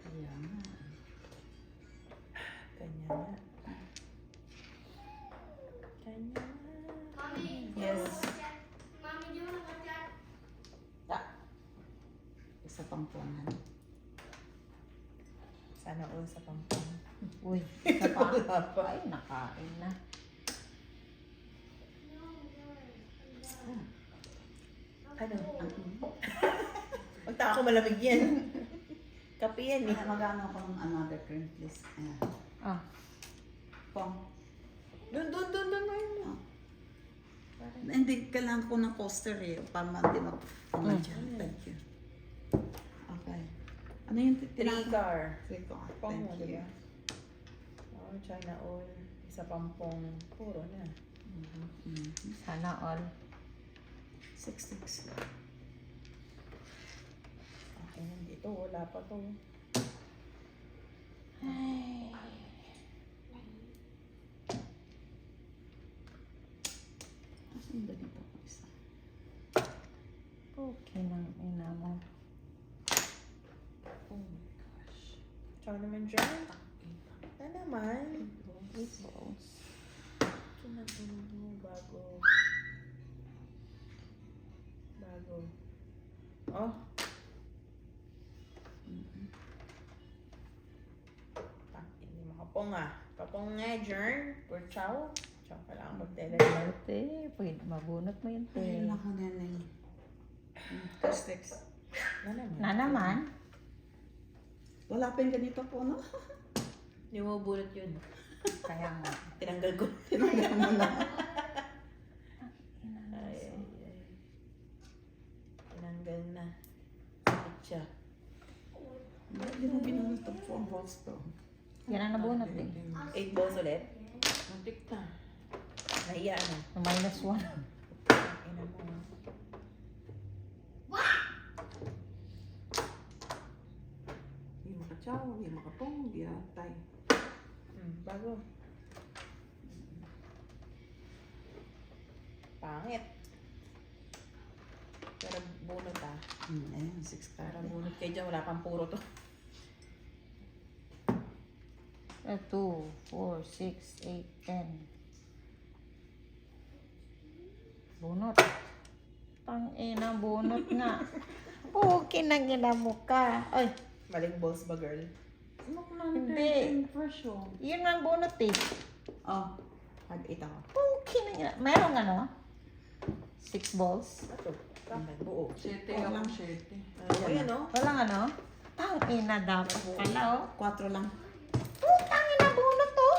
Ayan.
Kanya nga. Kanya nga.
Mommy,
Yes.
Mommy, do you want to watch that?
Isa pang punan.
Sana all sa pampang.
Uy, isa pa. Ay, nakain na.
Ano? Magtaka ko malamig yan. Kape yan eh.
Magano ako ng another cream, please. Ayan.
Ah,
Pong.
Doon.
Ah. Hindi, kailangan ko ng coaster eh. Para hindi mag-pumadyan. Thank you. Okay. Ano yung
Three car.
3 car.
Pong
Thank
mo,
you.
diba? Oh, China all. Isa pampong. Puro na.
sana all.
6-6.
Okay, nandito. Wala pa to.
Asan ba dito ko isa?
Okay ng ina mo.
Oh my gosh. Tsaka naman dyan. Na naman.
8 balls.
Kinatulog mo bago. Oh. Hindi makapong ah. Kapong nga, Jern. Por chow. Chow ka lang magtela.
Te, pwede mabunot mo yun, te.
Ay, naku, nanay. 2-6.
Na naman.
Na naman.
Wala pa yung ganito po, no?
Hindi mo bunot yun.
Kaya nga.
Tinanggal ko.
Tinanggal mo na.
Ay. Tinanggal na. Sakit siya.
Hindi mo binunod ito 4 balls to.
Yan ang nabunot eh.
8 balls ulit.
Muntik na.
Nahiya na.
-1.
Ina mo.
Hindi makachaw, hindi makapong, hindi atay.
Bago. Pangit. Pero bunot ah.
Ayan, 6
Para
card.
bunot kayo dyan, wala pang puro to.
2, 4, 6, 8, 10. Bunot. Tangina, bunot nga. Okay nang ina mo ka. Ay,
Maling balls ba, girl?
hindi.
Fresh oh.
Yun ang bunot eh.
Oh, mag-8 ako.
Okay nang ina. Merong ano? 6 balls.
Ito. Bakit? Buo.
7
Oo
ako,
lang.
7.
Ayan, no?
Walang ano? Tangina dapat pala oh.
4 lang.
Tangina bunot to.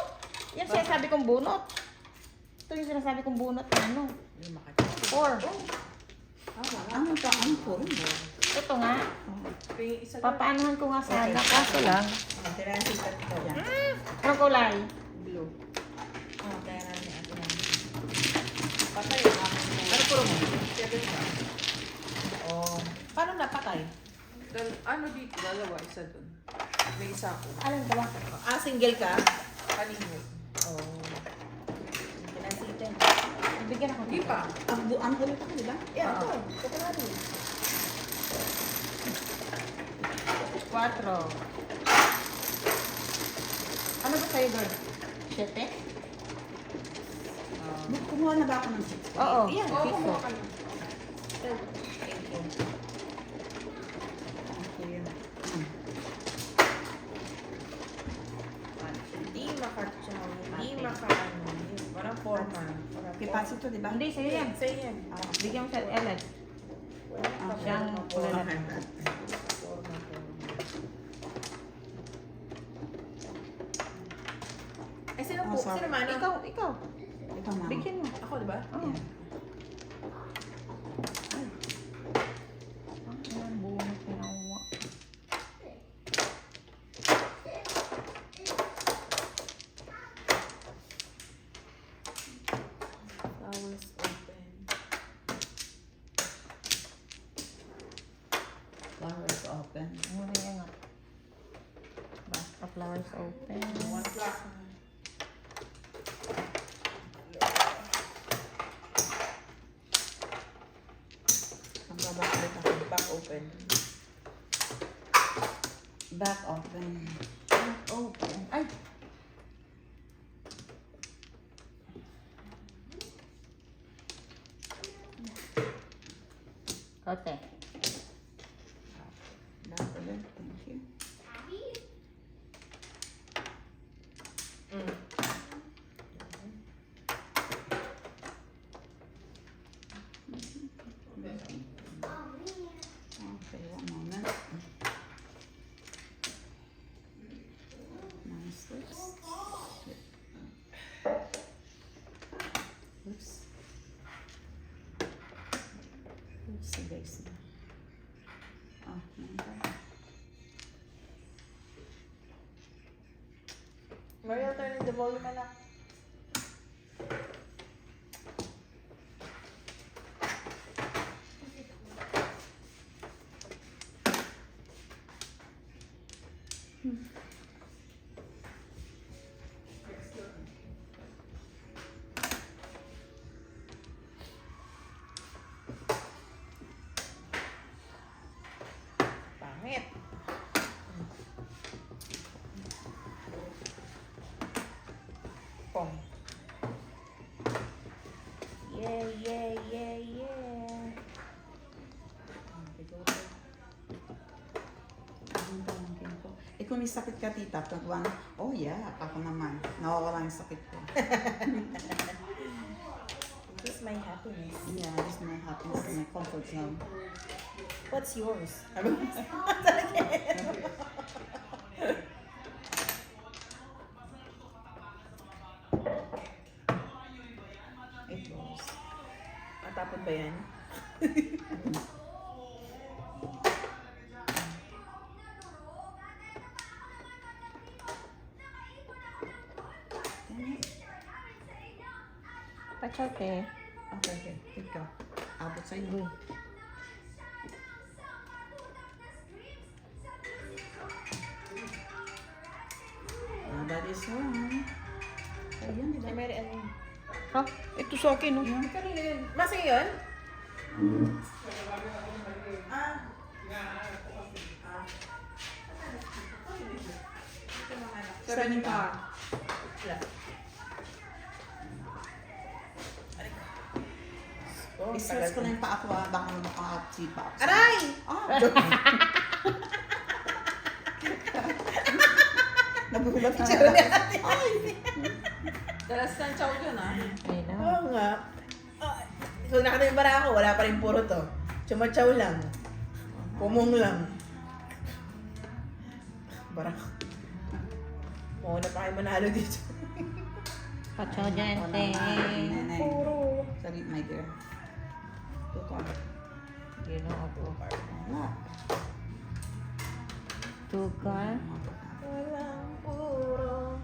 Yan sinasabi kong bunot. Ito yung sinasabi kong bunot. Ano?
Lima ka.
4.
Ano pa? Ano po?
Ito nga.
Yung isa lang.
Papaanohan ko nga sana. Kaso lang.
Tira yung sikat ito.
Yan.
Anong kulay?
Blue. Oh, kaya namin ate namin. Patay yung akin. Ano puro mo? 7 ka. Oh. Paano napatay?
Ano dito? Dalawa, isa dun. May isa ako.
Alam ko ba?
Ah, single ka?
Kanino?
Oh. Pinasitin.
Bigyan ako.
Hindi pa.
Ang ulit ako, di ba?
Yeah, ito. Ito na rin.
4. Ano ba sa'yo, girl? 7?
Kumuha na ba ako ng 6?
Oo.
Yan,
piso.
kumuha ka na.
Thank you.
Okay, yan.
Hindi maka-chow. Hindi maka-ano. Walang forma.
Kay Patsy to, di ba?
Hindi, sa'yo yan.
Sa'yo yan.
Bigyan mo sa Ellen.
Ah,
Siyang kulay na.
Forma. Eh, sino po?
Oh, sorry.
Sino man?
Ikaw, ikaw.
Ito na.
Bigyan mo.
Ako, di ba?
Oo. Ang bunot na uwa.
Flowers open.
Flowers open.
Muna yan nga. Basta flowers open.
One flower.
Ang babakit ako.
Back open.
Back open.
Open. Ay! Kote.
Back ulit. Thank you.
Mm.
Okay, one moment. Nice. Oops. Oopsie daisy. Oh, okay.
Mariel, turn the volume anak. Pangit. Pong. Yeah, yeah, yeah, yeah.
Ang pamangkin ko. Eh kung may sakit ka tita, pagwan, oh yeah, ako naman. Nawawala yung sakit ko.
This is my happiness.
Yeah, this is my happiness, my comfort zone.
What's yours?
It goes.
Matapon ba yan?
Pachote.
Okay, okay. Take go. Abot sa iyo. That is one. Ayan, di ba?
Ay, Mary, ano?
Ha? Ito sa akin, no?
Kanina yun. Masa yun? Ah.
Saan ka?
Wala. Oh,
I-stress ko na yung paa ko baka makakasipa ako.
Aray!
Ah! Nagulat na. Ay!
Dalas ng chow yun ah.
Ay na.
Oo nga. So, nakita yung bara ako, wala pa rin puro to. Chumachaw lang. Pumong lang. Bara. Mauna pa kayo manalo dito.
Pacho gente.
Nenay.
Puro.
Sorry, my dear. Tukon.
You know ako.
Wala.
Tugal.
Walang puro.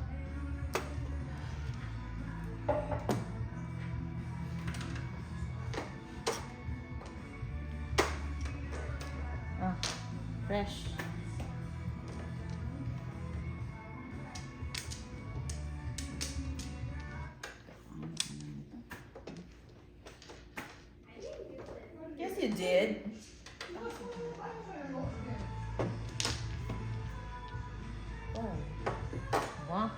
Ah, fresh.
Yes, you did. Oh,
Wah.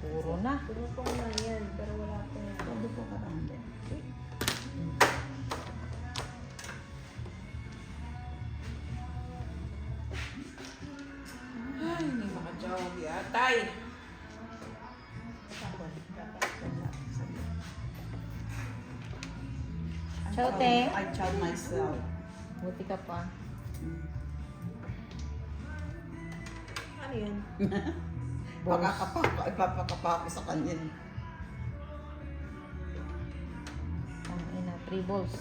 Puro na.
tumutong lang yan, pero wala pa yan.
Todo po karande.
Ay, hindi makajawab yatay.
Ciao, te.
I child myself.
Buti ka pa.
Ano yun?
Ipapakapa ko sa kanya.
Ang ina, 3 balls.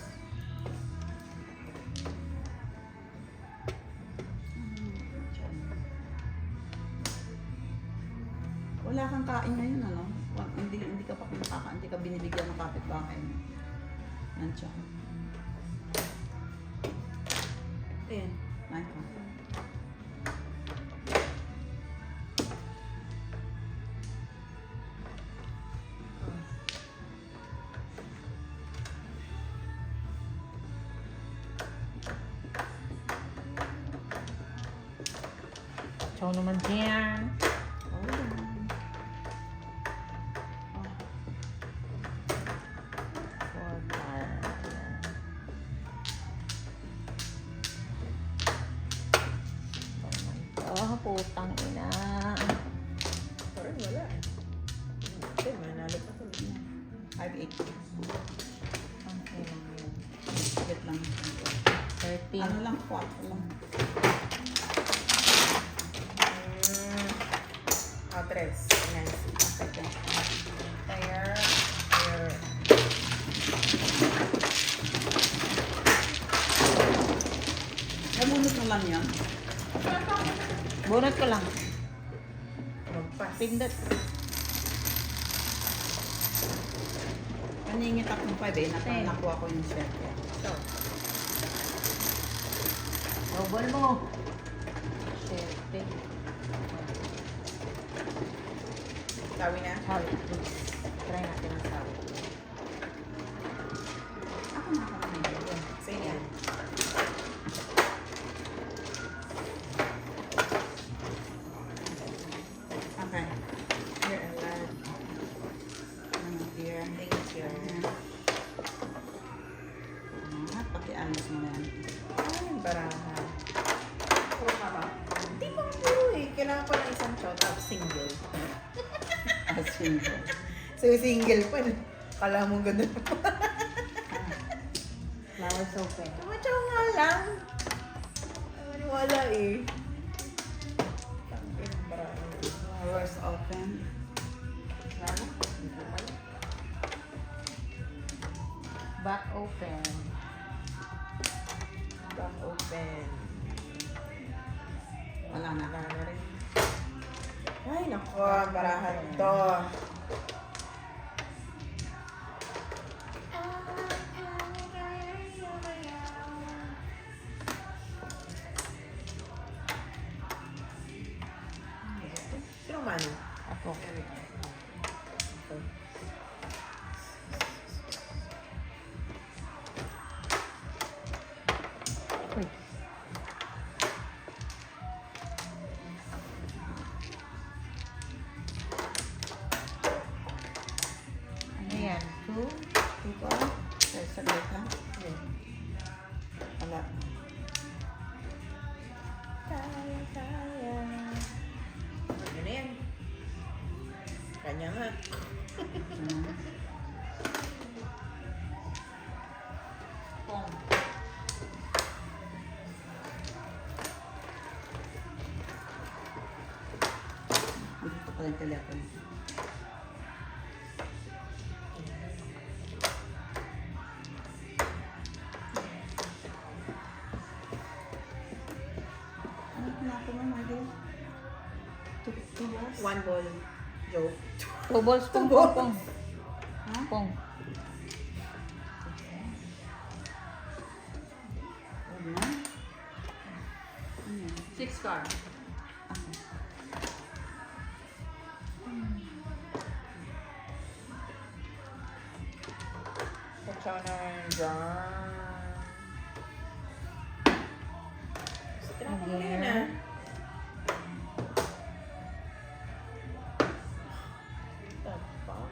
Wala kang kain ngayon, ano? Hindi ka pa pinakakain, hindi ka binibigyan ng kapitbahay mo. Nandiyan.
Ayan.
Nandiyan.
Ciao naman dyan.
Oh, yan.
Four bar. Oh, putang ina.
Parang wala. Okay, manalo pa tuloy.
5-8.
Ang ina mo yun.
Wait lang.
13.
Ano lang, 4 lang.
Tres. Nancy.
Okay.
Tire.
Namunot mo lang yan.
Bunot ko lang.
Magpas.
Pindot.
Paningit akong 5 eh. Nakuha ko yung share ko.
Ito.
Double mo. Shit.
Sabi na.
Sawi. Try natin ang sawi.
Ako nakakamilig.
Sa'yo yan.
Okay.
Here and land.
Ano, dear.
Thank you.
Pakialis mo na yan.
Ay, baraha.
Puro ka ba?
Hindi pa puro eh. Kailangan pa ng isang shot up single.
As single.
So, single pa. Kala mo ganun.
Flowers open.
Tumachaw nga lang. Maniwala eh. Tangin, baraha.
Flowers open.
Lalo?
Back open.
Back open.
Wala na.
Wala na rin. Ay, nako. Barahan to. Sino man?
Ako. Uy.
kaya. Ano na yan? Kanya nga.
Pong. Dito pala yung telepono. Ano pinako mo, Margay? Two balls?
One ball. Joke.
2 balls pong, pong, pong.
Ha?
Pong.
Huwag na. Ano yan?
6 cards.
Pagsaw naman dyan. Strap mo na yun ah. Tapa.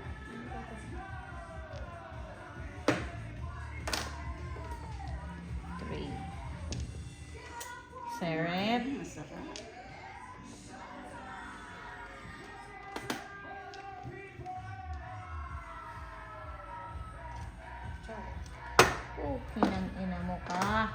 3. Seret.
Masarap.
Oh, inang-ina mo ka.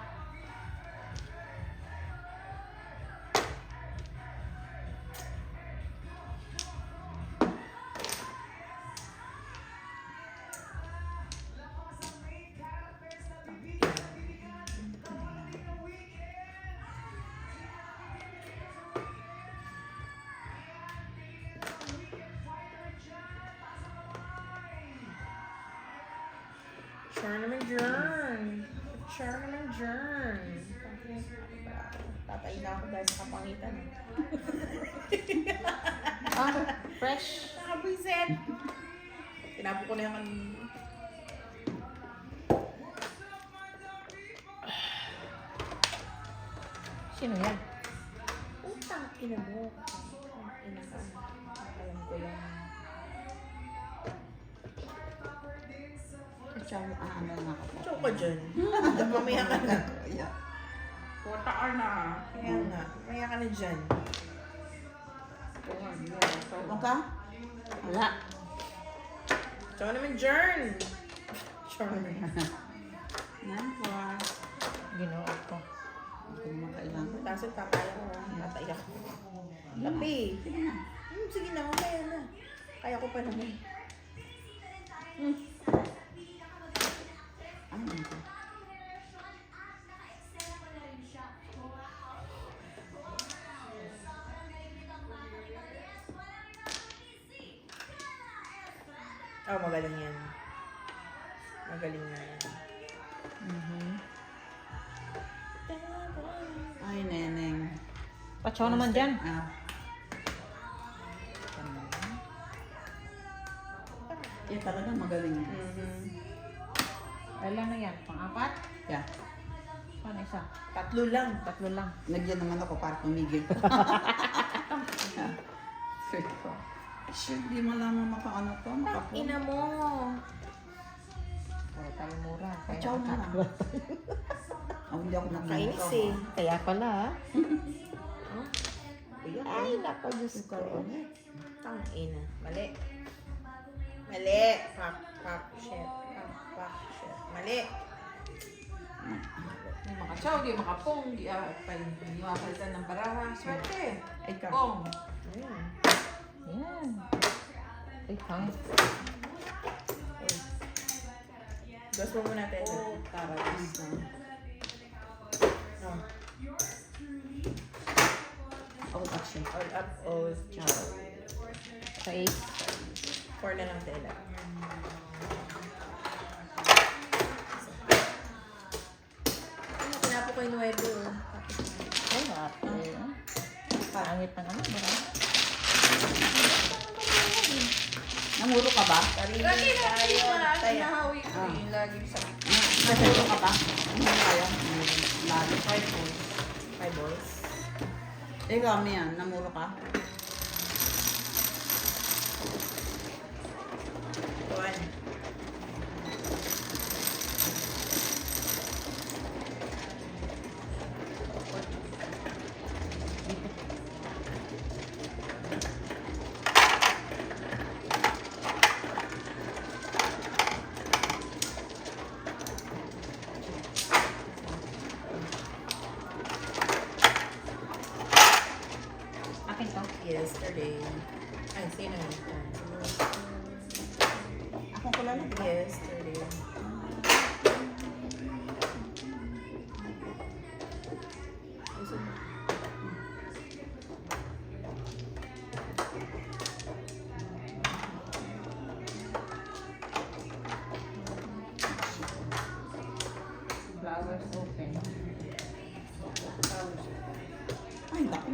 Sure naman dyan. Sure naman dyan. Tatay na ako dahil sa kapangitan.
Ah, fresh.
Nakabwisit. Tinapo ko na yung
Sino yan?
utang ina mo. Utang ina ka. Alam ko yan.
Ano na ako?
Choke ka dyan. Mamaya ka na.
Yeah.
4 tar na.
Kaya nga. Mamaya ka na dyan.
Huwag ka?
Wala.
Choke naman dyan. Choke naman.
Nanwa.
Ginoo ko.
Hindi mo makailangan.
Kaso papaya ko. Tatay ako. Lapi.
Sige na.
Sige na. Kaya na. Kaya ko pa naman.
Ano ito?
Oh, magaling yan. Magaling na yan.
Ay, neneng.
Patsaw naman dyan.
Ah. Yeah, talaga magaling yan.
Ilan na yan? Pang-apat?
Yeah.
Saan isa?
3 lang.
3 lang.
Nagyan naman ako para tumigil. Sure, di mo lamang makaano to, makapo.
Ina mo.
Puro tayo mura.
Patsaw na lang. Oh, hindi ako
Kainis eh.
Kaya pala ah.
Ay, nako, Diyos ko. Tang ina. Mali. Mali. Pak, pak, shit. Pak, pak, shit. Mali.
May makachaw, di makapong, di mapalitan ng baraha. Swerte.
Ikaw.
Pong.
Ayun.
Yan. Ay, hang.
Dos mo muna tayo.
Oh, taras.
No.
All action.
All up, all chow.
Sa 8.
4 na lang tayo. Tinapo ko yung 9 oh.
Ay, ate. Pangit ng ano, marami.
Namuro ka ba?
Sarili
Lagi na,
tayo.
lagi
Tayo.
nahawi ko eh. Lagi sa
Namuro ka ba? Ano kayo? Lalo.
5 points.
5 balls.
Ikaw, Mian, namuro ka?
1.
Dito
yesterday. Ay, sino yun?
Akong kulala, di ba?
Yesterday.
Flowers open.
Ay, naku.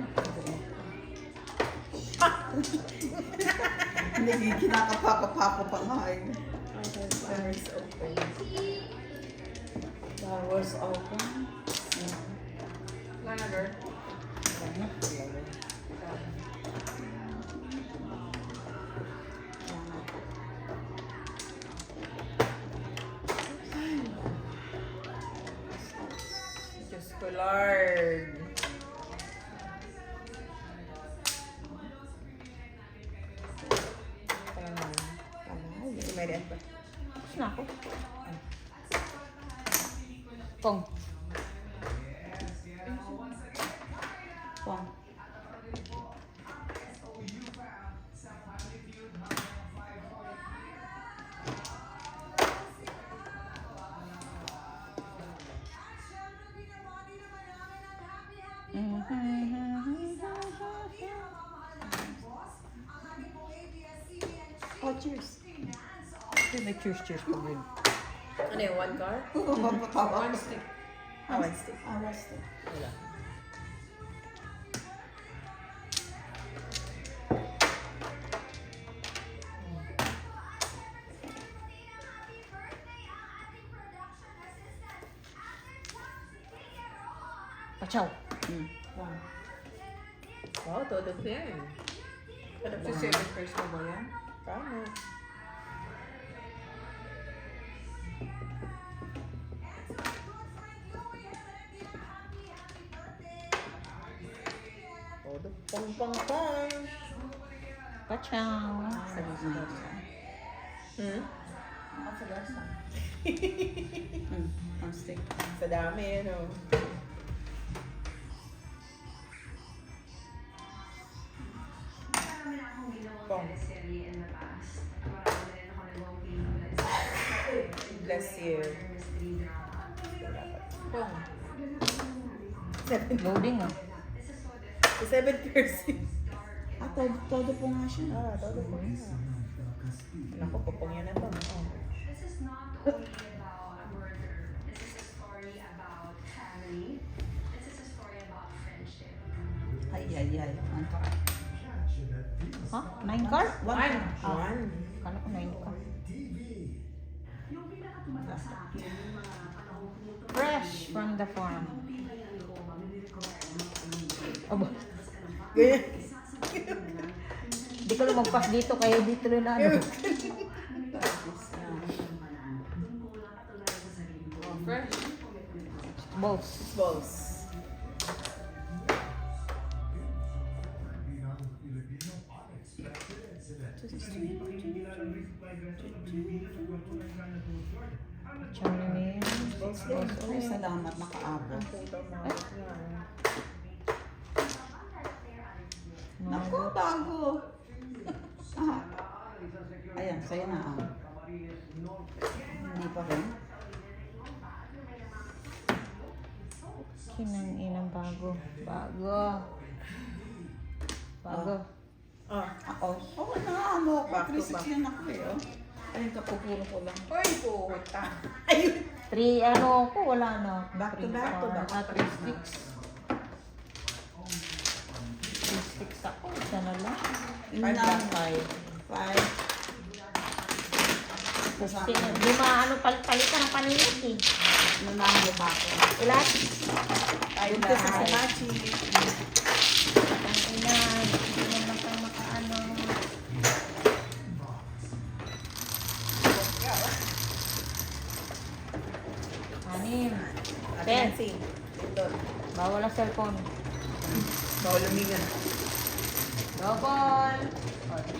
Hindi, kinakapapa-papa pa nga eh.
Flowers open.
Flowers open.
Manager. Diyos ko, Lord. Si Marian pa.
Tapos na ako. Pong.
Pong. Oh, cheers.
May cheers pa rin.
Ano yung one car?
Papatawa.
One stick. Ah, one stick.
Awas to.
Wala.
Pachaw.
Wow, todo ko yan. Kadap si 7 first mo ba yan? Tama. Todo pang pang pang.
Pachaw.
Hmm?
Ang stick.
Sa dami, ano. Pong. Bless you. Pong.
Loading ah.
Sa 7 piercing.
Ah, todo po nga siya.
Ah, todo po yan. Naku, pupong yan na to. Oh.
This is not only about a murder. This is a story about family. This is a story about friendship.
Ay, ay, ay. Ang ka.
Ha? 9 car?
One.
Ah.
One.
Kala ko 9 car.
Yung pinakatumata sa akin, yung mga panahon ko
Fresh from the farm. Aba,
Ganyan.
di ko lumagpas dito kaya dito rin na ano.
Oh, fresh.
Balls.
Balls.
Pachaw na niya.
Balls
Balls
din.
Ay,
ulit.
salamat. Nakaabot.
Puto mo.
Naku, bago. Ah. Ayan, sa'yo na. Ah. Hindi pa rin.
Kinang inang bago. Bago. Bago.
Ah.
Ako. Oo na, ano ako.
Back to
3-6
back.
yan ako eh. Oh. Ayun, kapupuro ko lang.
Uy, puta.
3 ano ko, wala na.
Back to back to back.
3 sticks. 3 sticks ako. Isa na lang.
Five
Nine,
lang, five.
5. Kasama.
Di maano palitan ng paninit eh.
Nunahan mo ba ako?
Ilan?
Five
Punta sa
lang.
Sabachi.
Ang ina. Hindi naman tayo makaano. Anim.
Ate
Ten.
Nancy. Ito.
Bawal ang cellphone.
Bawal lumingan.
Double.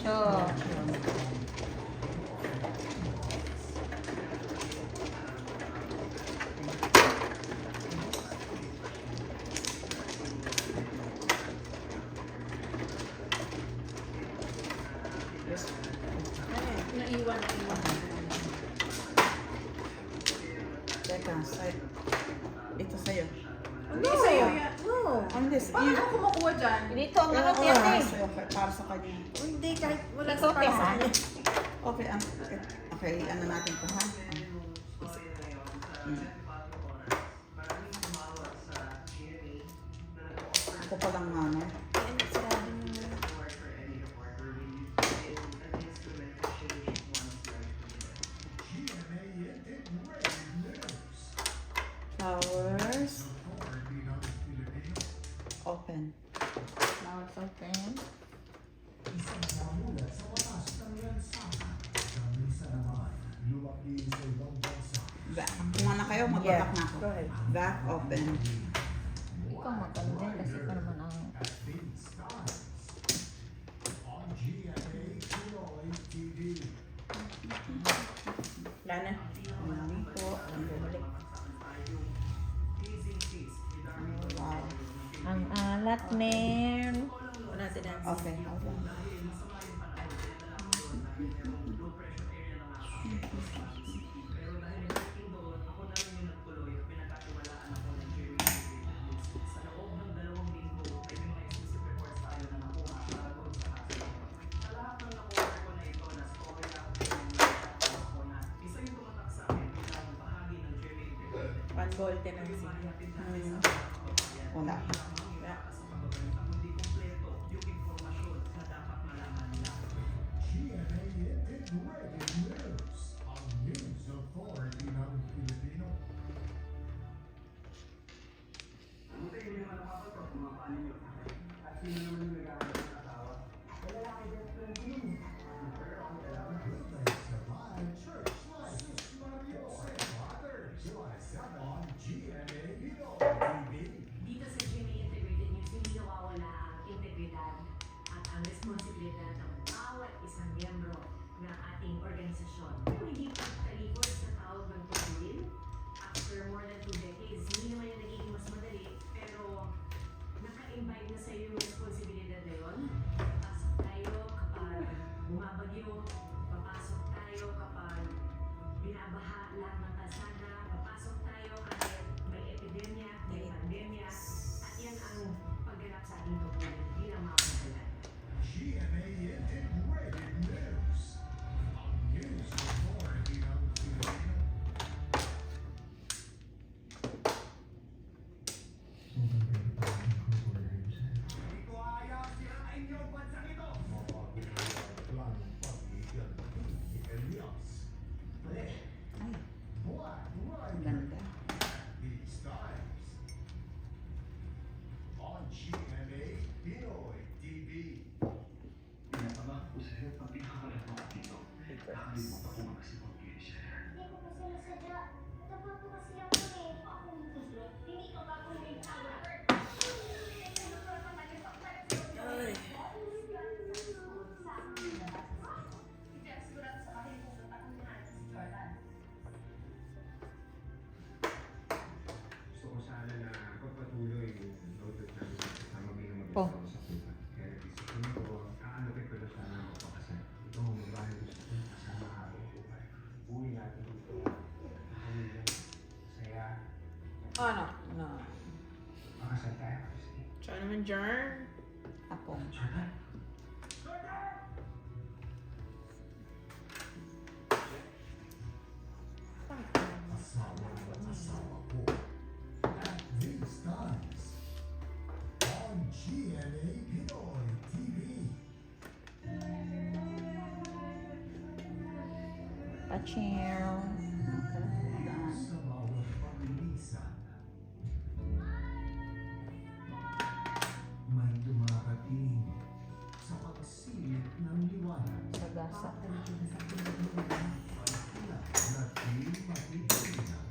8.
Hindi,
Bakit ako kumukuha dyan?
Dito ang ano,
Okay,
tiyate.
okay, para sa kanya.
Hindi, kahit wala
Ikaw,
sa para
te,
sa
ha?
kanya.
Okay, okay, ano natin to ha? Mm. Ako palang ano.
Ayan, sinabi mo.
Flowers. Open.
Flowers open.
Back. Kung ano kayo, mag-back na ako.
Go ahead.
Back, open.
Ikaw maganda kasi ikaw naman ang...
Wala na.
Ayan po. Ang bumalik. Wow.
Ang alat, men.
Wala natin na.
Okay, okay.
One gold tenancy.
Wala.
Wala.
Dito sa GMA Integrated News, hindi nawawala ang integridad at ang responsibilidad ng bawat isang miyembro ng ating organisasyon. Kung hindi pagtalikod sa tawag ng pagdilin, after more than 2 decades, hindi naman yung nagiging mas madali, pero naka-invite na sa iyo yung responsibilidad na yun. Papasok tayo kapag bumabagyo, papasok tayo kapag binabaha lahat ng kalsada, papasok tayo kahit may epidemya, may pandemya, at yan ang pagganap sa ating tungkulin bilang mga kasalan.
Ganda.
Hindi ko po sinasadya. Natawa po kasi ako eh. Ako hindi ko ba kung may tawa?
Ay.
Gusto ko sana na pagpatuloy yung roadmap namin kasama bilang
Po.
mag-asawa sa puta. Kaya naisipin ko, aanapin ko na sana magpakasal. Ito ang babae gusto ko kasama habang buhay. Uwi natin dito. Pamilya. Saya.
Ano? No.
Makasal tayo kasi.
Try naman dyan.
Ako.
Pachiw.
May dumarating sa pagsilip ng liwanag.
Sagasa.
Natin matitignan.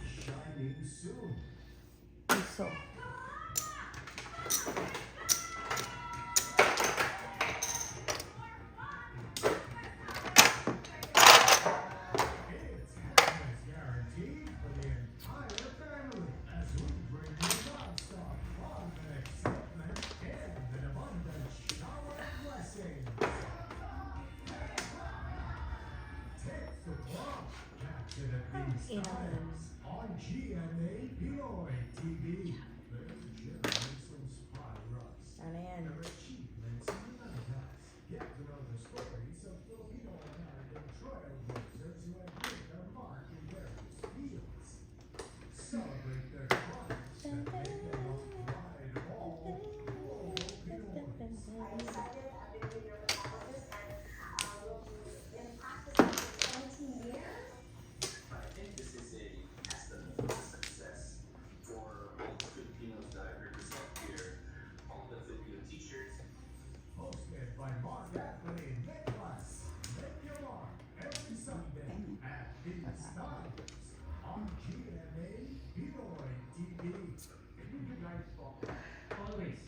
Shining soon.
Piso.
It's happiness guaranteed for the entire family as we bring you non-stop fun and excitement and an abundant shower of blessings. Take the plunge, catch it at the on GMA Pinoy TV. There's generations progress.
Sana yan.
Their achievements manifest. Get to know the stories of Filipino American trailblazers who have made their mark in various fields. Celebrate their triumphs and make them a pride of all Filipino Pinoys.
I've been with your classes and in practice for 17 years.
I think this is a testament to success for all the Filipinos that I represent here, all the Filipino teachers.
Hosted by Mark Anthony Nicholas. Make your mark every Sunday at these times on GMA Pinoy TV.
You guys talk always.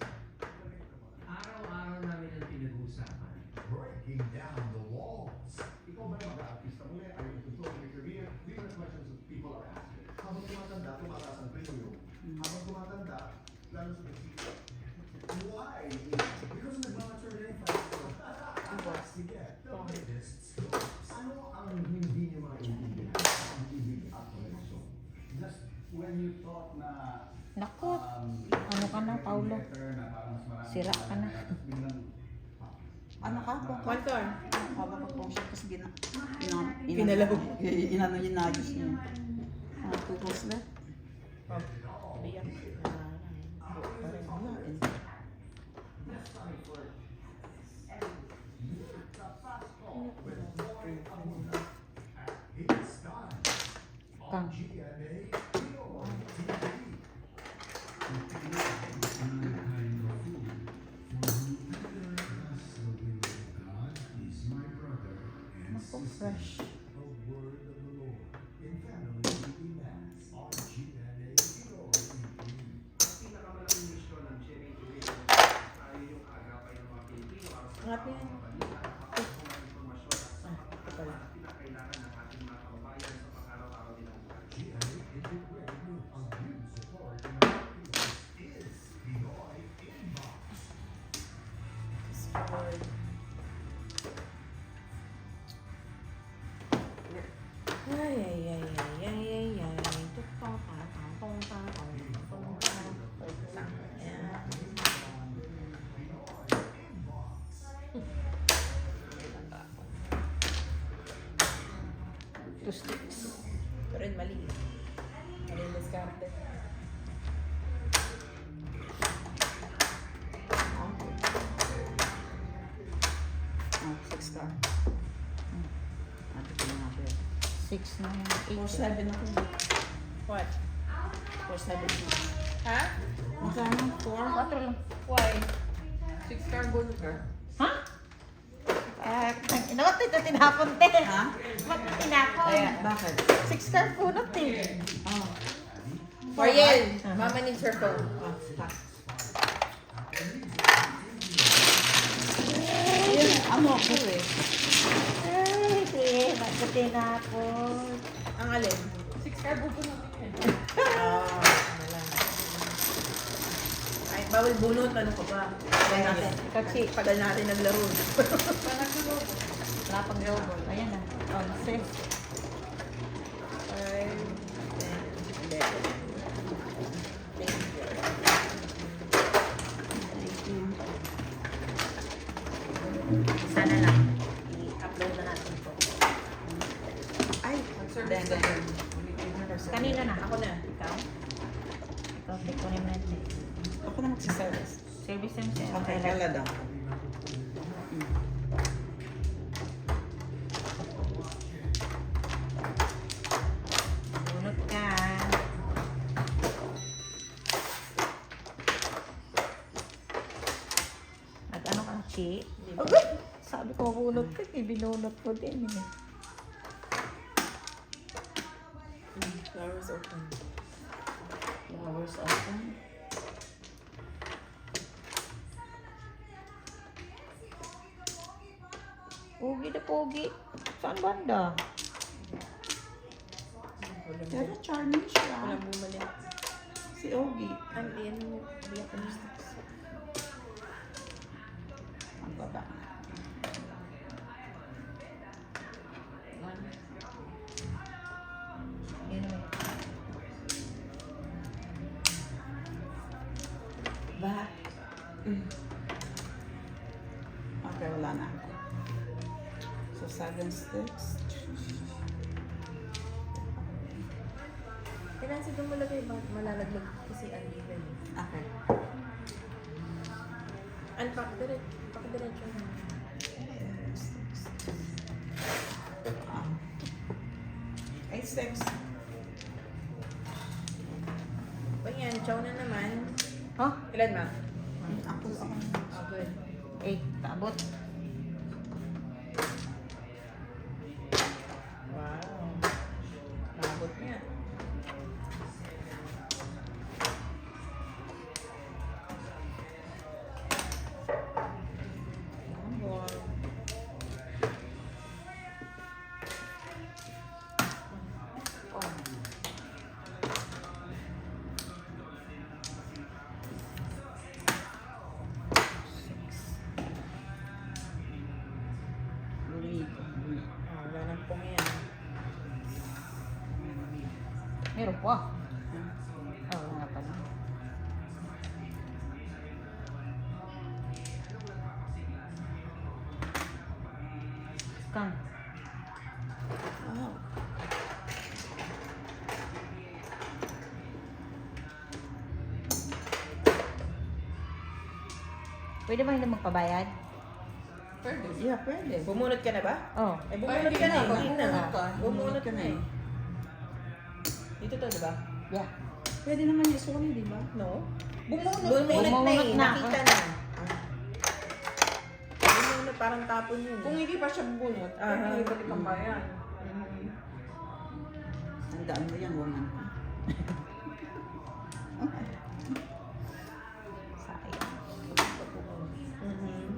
Araw-araw namin ang pinag-uusapan.
Breaking down the walls.
Ikaw ba yung mag-artista muli? Are you into social career? These are the questions that people are asking. Habang tumatanda, tumataas ang premium. Habang tumatanda, lalo sa bisita.
Why? Because nag-monitor na yung facts to get the latest scoops.
Ano ang hindi niyo maintindihan ang ibig at koneksyon? Just when you thought na
Naku, ano ka na, Paulo? Sira ka na.
Ano ka?
Contour.
Hawak ko po siya kasi
Pinalaw.
Inano niya nagis niya. Tukos na.
Biyak.
It's time
Kang.
on GMA Pinoy TV.
Naku, fresh.
The word of the Lord in family events on GMA Pinoy TV.
Ang pinakamalaking misyon ng GMA Today tayo yung agapay ng mga Pilipino para sa
Angat mo yan.
mga balita, mga impormasyon at sa
Ito pala.
na kinakailangan ng ating mga kababayan sa pang-araw-araw nilang buhay.
GMA integrated with ang news authority ng Pilipinas is Pinoy Inbox.
Ay, ay, ay, ay, ay, ay, ay. Tukong, tatang, tong, tatang, tong, tatang. Ayan.
Two sticks.
Pero yun, mali. Mali yung diskarte.
Six ka. Ate ko na ako.
6 na yan.
4-7 ako.
What?
4-7.
Ha?
Magkano? 4?
4 lang.
Why? 6 car gold car.
Ha? Bakit ito tinapon, te?
Ha?
Bakit tinapon?
Kaya,
Bakit?
6 card punot, eh.
Oh.
Mariel, mama needs her phone.
Ano ako eh?
Ay, te, bakit tinapon?
Ang alin?
6 car bubunutin yun.
Wala. Ay, bawal bunot. Ano ka ba? Tagal natin.
Kasi,
Tagal natin naglaro.
wala pang double. Ayan na. 11.
5, 10, 11. Thank you.
Sana lang. I-upload na natin to.
Ay,
Then,
Kanina na.
Ako na.
Ikaw? Ikaw, take ko na yung net.
ako na magsiservice.
Service and sale.
Okay, kala daw.
Bunot ka. Nag-ano ka, Chi? Sabi ko, bunot ka. Binunot ko din. Eh.
Flowers open.
Flowers open.
Pogi na pogi. Saan banda?
Pero charming siya.
Walang bumalik.
Si Ogie.
Ano yan? Biyak ko yung
Ang baba. Back. Okay, wala na ako. So, 7 sticks.
Kailangan siguro malagay ba? Malalaglag kasi uneven.
Okay.
Pakidiretso mo.
8 sticks.
O yan, chow na naman.
Huh?
Ilan ma?
Ako.
Oh, good.
8, taabot.
Wow. Nabot niya. Wala nang pong yan.
Meron po. Oo nga pala. Kang.
Wow.
Pwede ba hindi magpabayad?
Pwede.
Yeah, pwede.
Bumunot ka na ba?
Oh.
Eh, bumunot ka na eh. Hindi na.
Bumunot ka.
Bumunot ka na eh.
eh.
Dito to, di ba?
Yeah.
Pwede naman usually, di ba?
No?
Bumunot.
Bumunot na
Bumunot
eh.
na.
Nakita na. Bumunot, parang tapon yun.
Kung hindi pa siya bunot,
Aha.
pwede ibalik ang bayan.
Handaan mo yan, woman.
Sayang.
Mhm.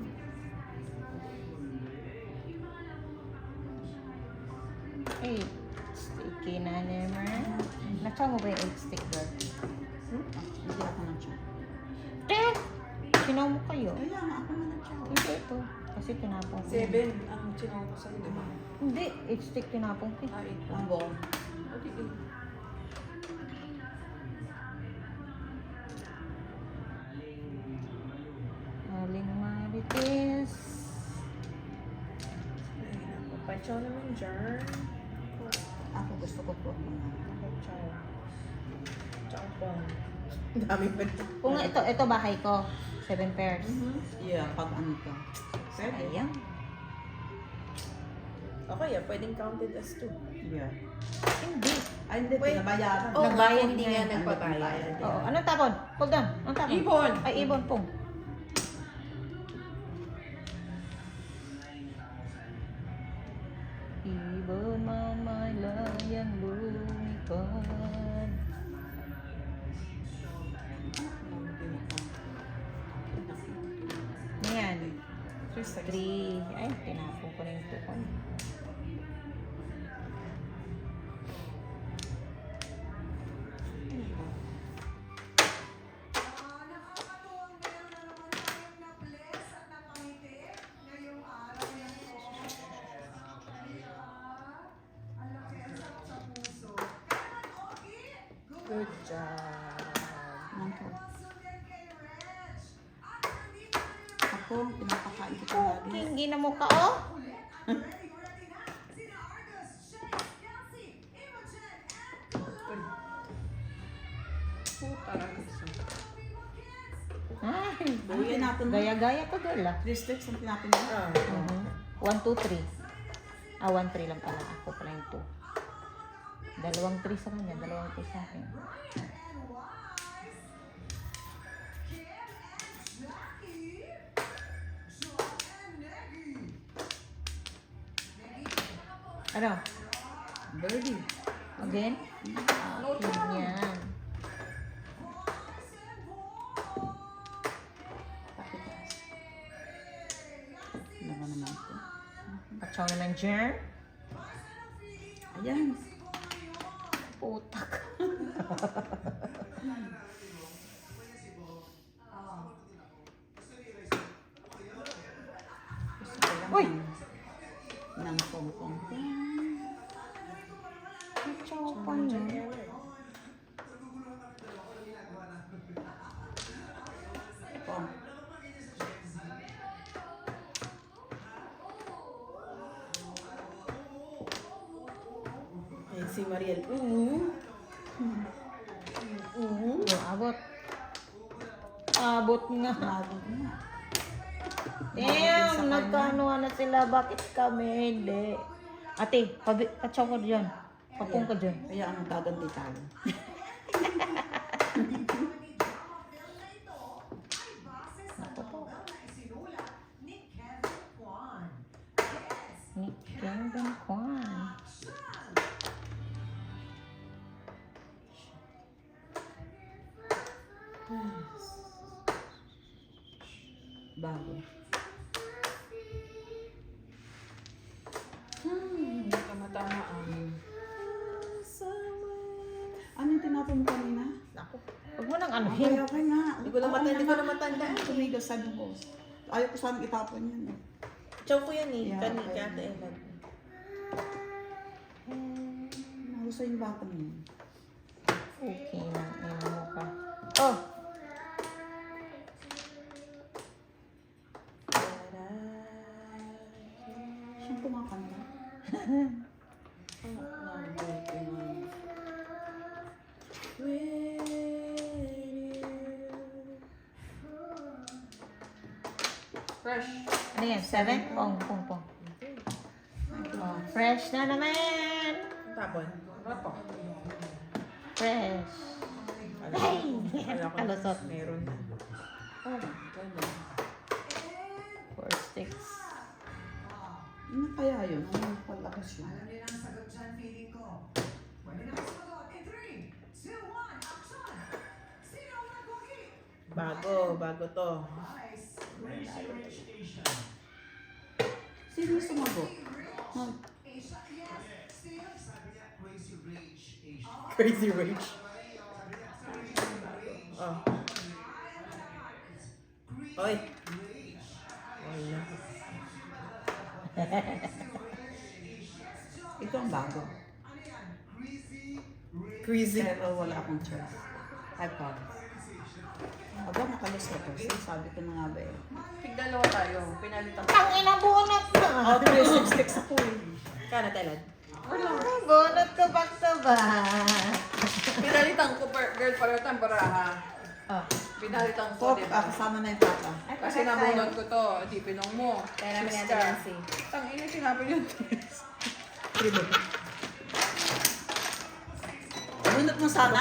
Eight. Sticky na naman. Natsaw mo ba yung 8 stick girl?
Hindi ako na-check.
Eh! Sinaw mo kayo.
Kaya nga ako na na-check.
Hindi ito. Kasi tinapong ko.
7 ang chinong ko sa'yo, di ba?
Hindi. 8 stick tinapong ko.
Ah, 8.
Ang buong.
Okay, 8.
Aling marites.
Papachaw naman dyan.
Ako gusto ko po.
Papachaw. Chow pong. Dami pa ito.
Kung ito bahay ko. 7 pairs.
Yeah, pag ano to. Pwede.
Sayang.
Okay, pwedeng counted as 2.
Yeah.
Hindi.
Ay, hindi.
Wait.
Pinabayaran.
Oh,
Nagbayad
hindi
niya.
nga nagpabayad.
Oo. Anong tapon? Hold on. Anong tapon?
Ibon.
Ay, ibon pong. Ibon man may layang lumipad. Ayan. 3. Ay, tinapon ko na yung tukon.
Nakakatuwang meron na naman tayong na-bless at napangiti ngayong araw na ito. Kaya, ang laki ang sarap sa puso. Kaya naman, Ogie,
Good job.
gumawasan din kay Reg. At nandito na naman
Ako, pinapakain ko lagi.
Hindi na mukha, oh.
ulit at ready na sina Argus, Chase, Kelsey, Imogen, and Kulot.
Puta lang isa.
Ay,
Ano tinapon mo?
gaya-gaya ka, girl, ah.
3 sticks ang tinapon mo?
1, 2, 3. 1, 3 lang pala. Ako pala yung 2. 2, 3 sa kanya. 2, 3 sa akin.
And Wise, Kim and Jackie, John and Neggy.
Ano?
Birdie.
Again? Akin yan.
Pakitas. Ano ba naman ito?
Patsaw naman dyan.
Ayan.
Putak. Uy!
Nang pong-pong.
Patsaw pa yun.
Si Mariel. Oo.
Abot. Abot nga.
Nabot na.
Damn, nagkano na sila. Bakit kami hindi? Ate, patsaw ka dyan. Papong ka dyan.
Kaya ang gaganti tayo.
Ni Kevin Kwan.
Bago.
Tama-tama.
Ano yung tinapon mo kanina?
Ako.
Huwag mo nang
Okay,
anuhin.
okay nga.
Hindi ko na matanda.
Tumigas, sabi ko. Ayaw ko sanang itapon yan.
Chow ko yan eh.
Yeah,
Kani,
okay.
kaya Ella.
Mahusay yung batang yun.
Okay na. Ayun mo ka. Oh!
Siyang kumakanta.
Fresh.
Ano yan? 7? Pong. Oh, fresh na naman!
Tapon.
Wala pa.
Fresh.
Ay! Wala ko.
Kalusot.
Meron na.
Oh,
Ganda.
4 sticks.
Ano kaya yun? Ano yung palakas yun?
Alam niyo na ang sagot dyan, feeling ko. Pwede na kayo sumagot in 3, 2, 1, action! Sino ang nagwagi?
Bago to.
Nice.
Sino yung sumagot?
Asia, yes. Steve?
Crazy Rage. Oh. Oy. Wala.
Ito ang bago.
Crazy.
Pero wala akong choice. I promise. Aba, makalos ako. Sabi ko na nga ba eh.
Tigdalawa tayo. Pinalitan ko.
Ang inabunot na!
Oh, 3 sticks ako eh. Kana, Telad.
Bunot ko back to back.
Pinalitan ko, girl, paratan para ha.
Oh.
Pinalitan ko,
So,
diba?
kasama na yung papa.
Kasi nabunod ko to. Di pinong mo.
Kaya namin
Sister.
natin si.
Tang ina, tinapin yun.
Bunot mo sana.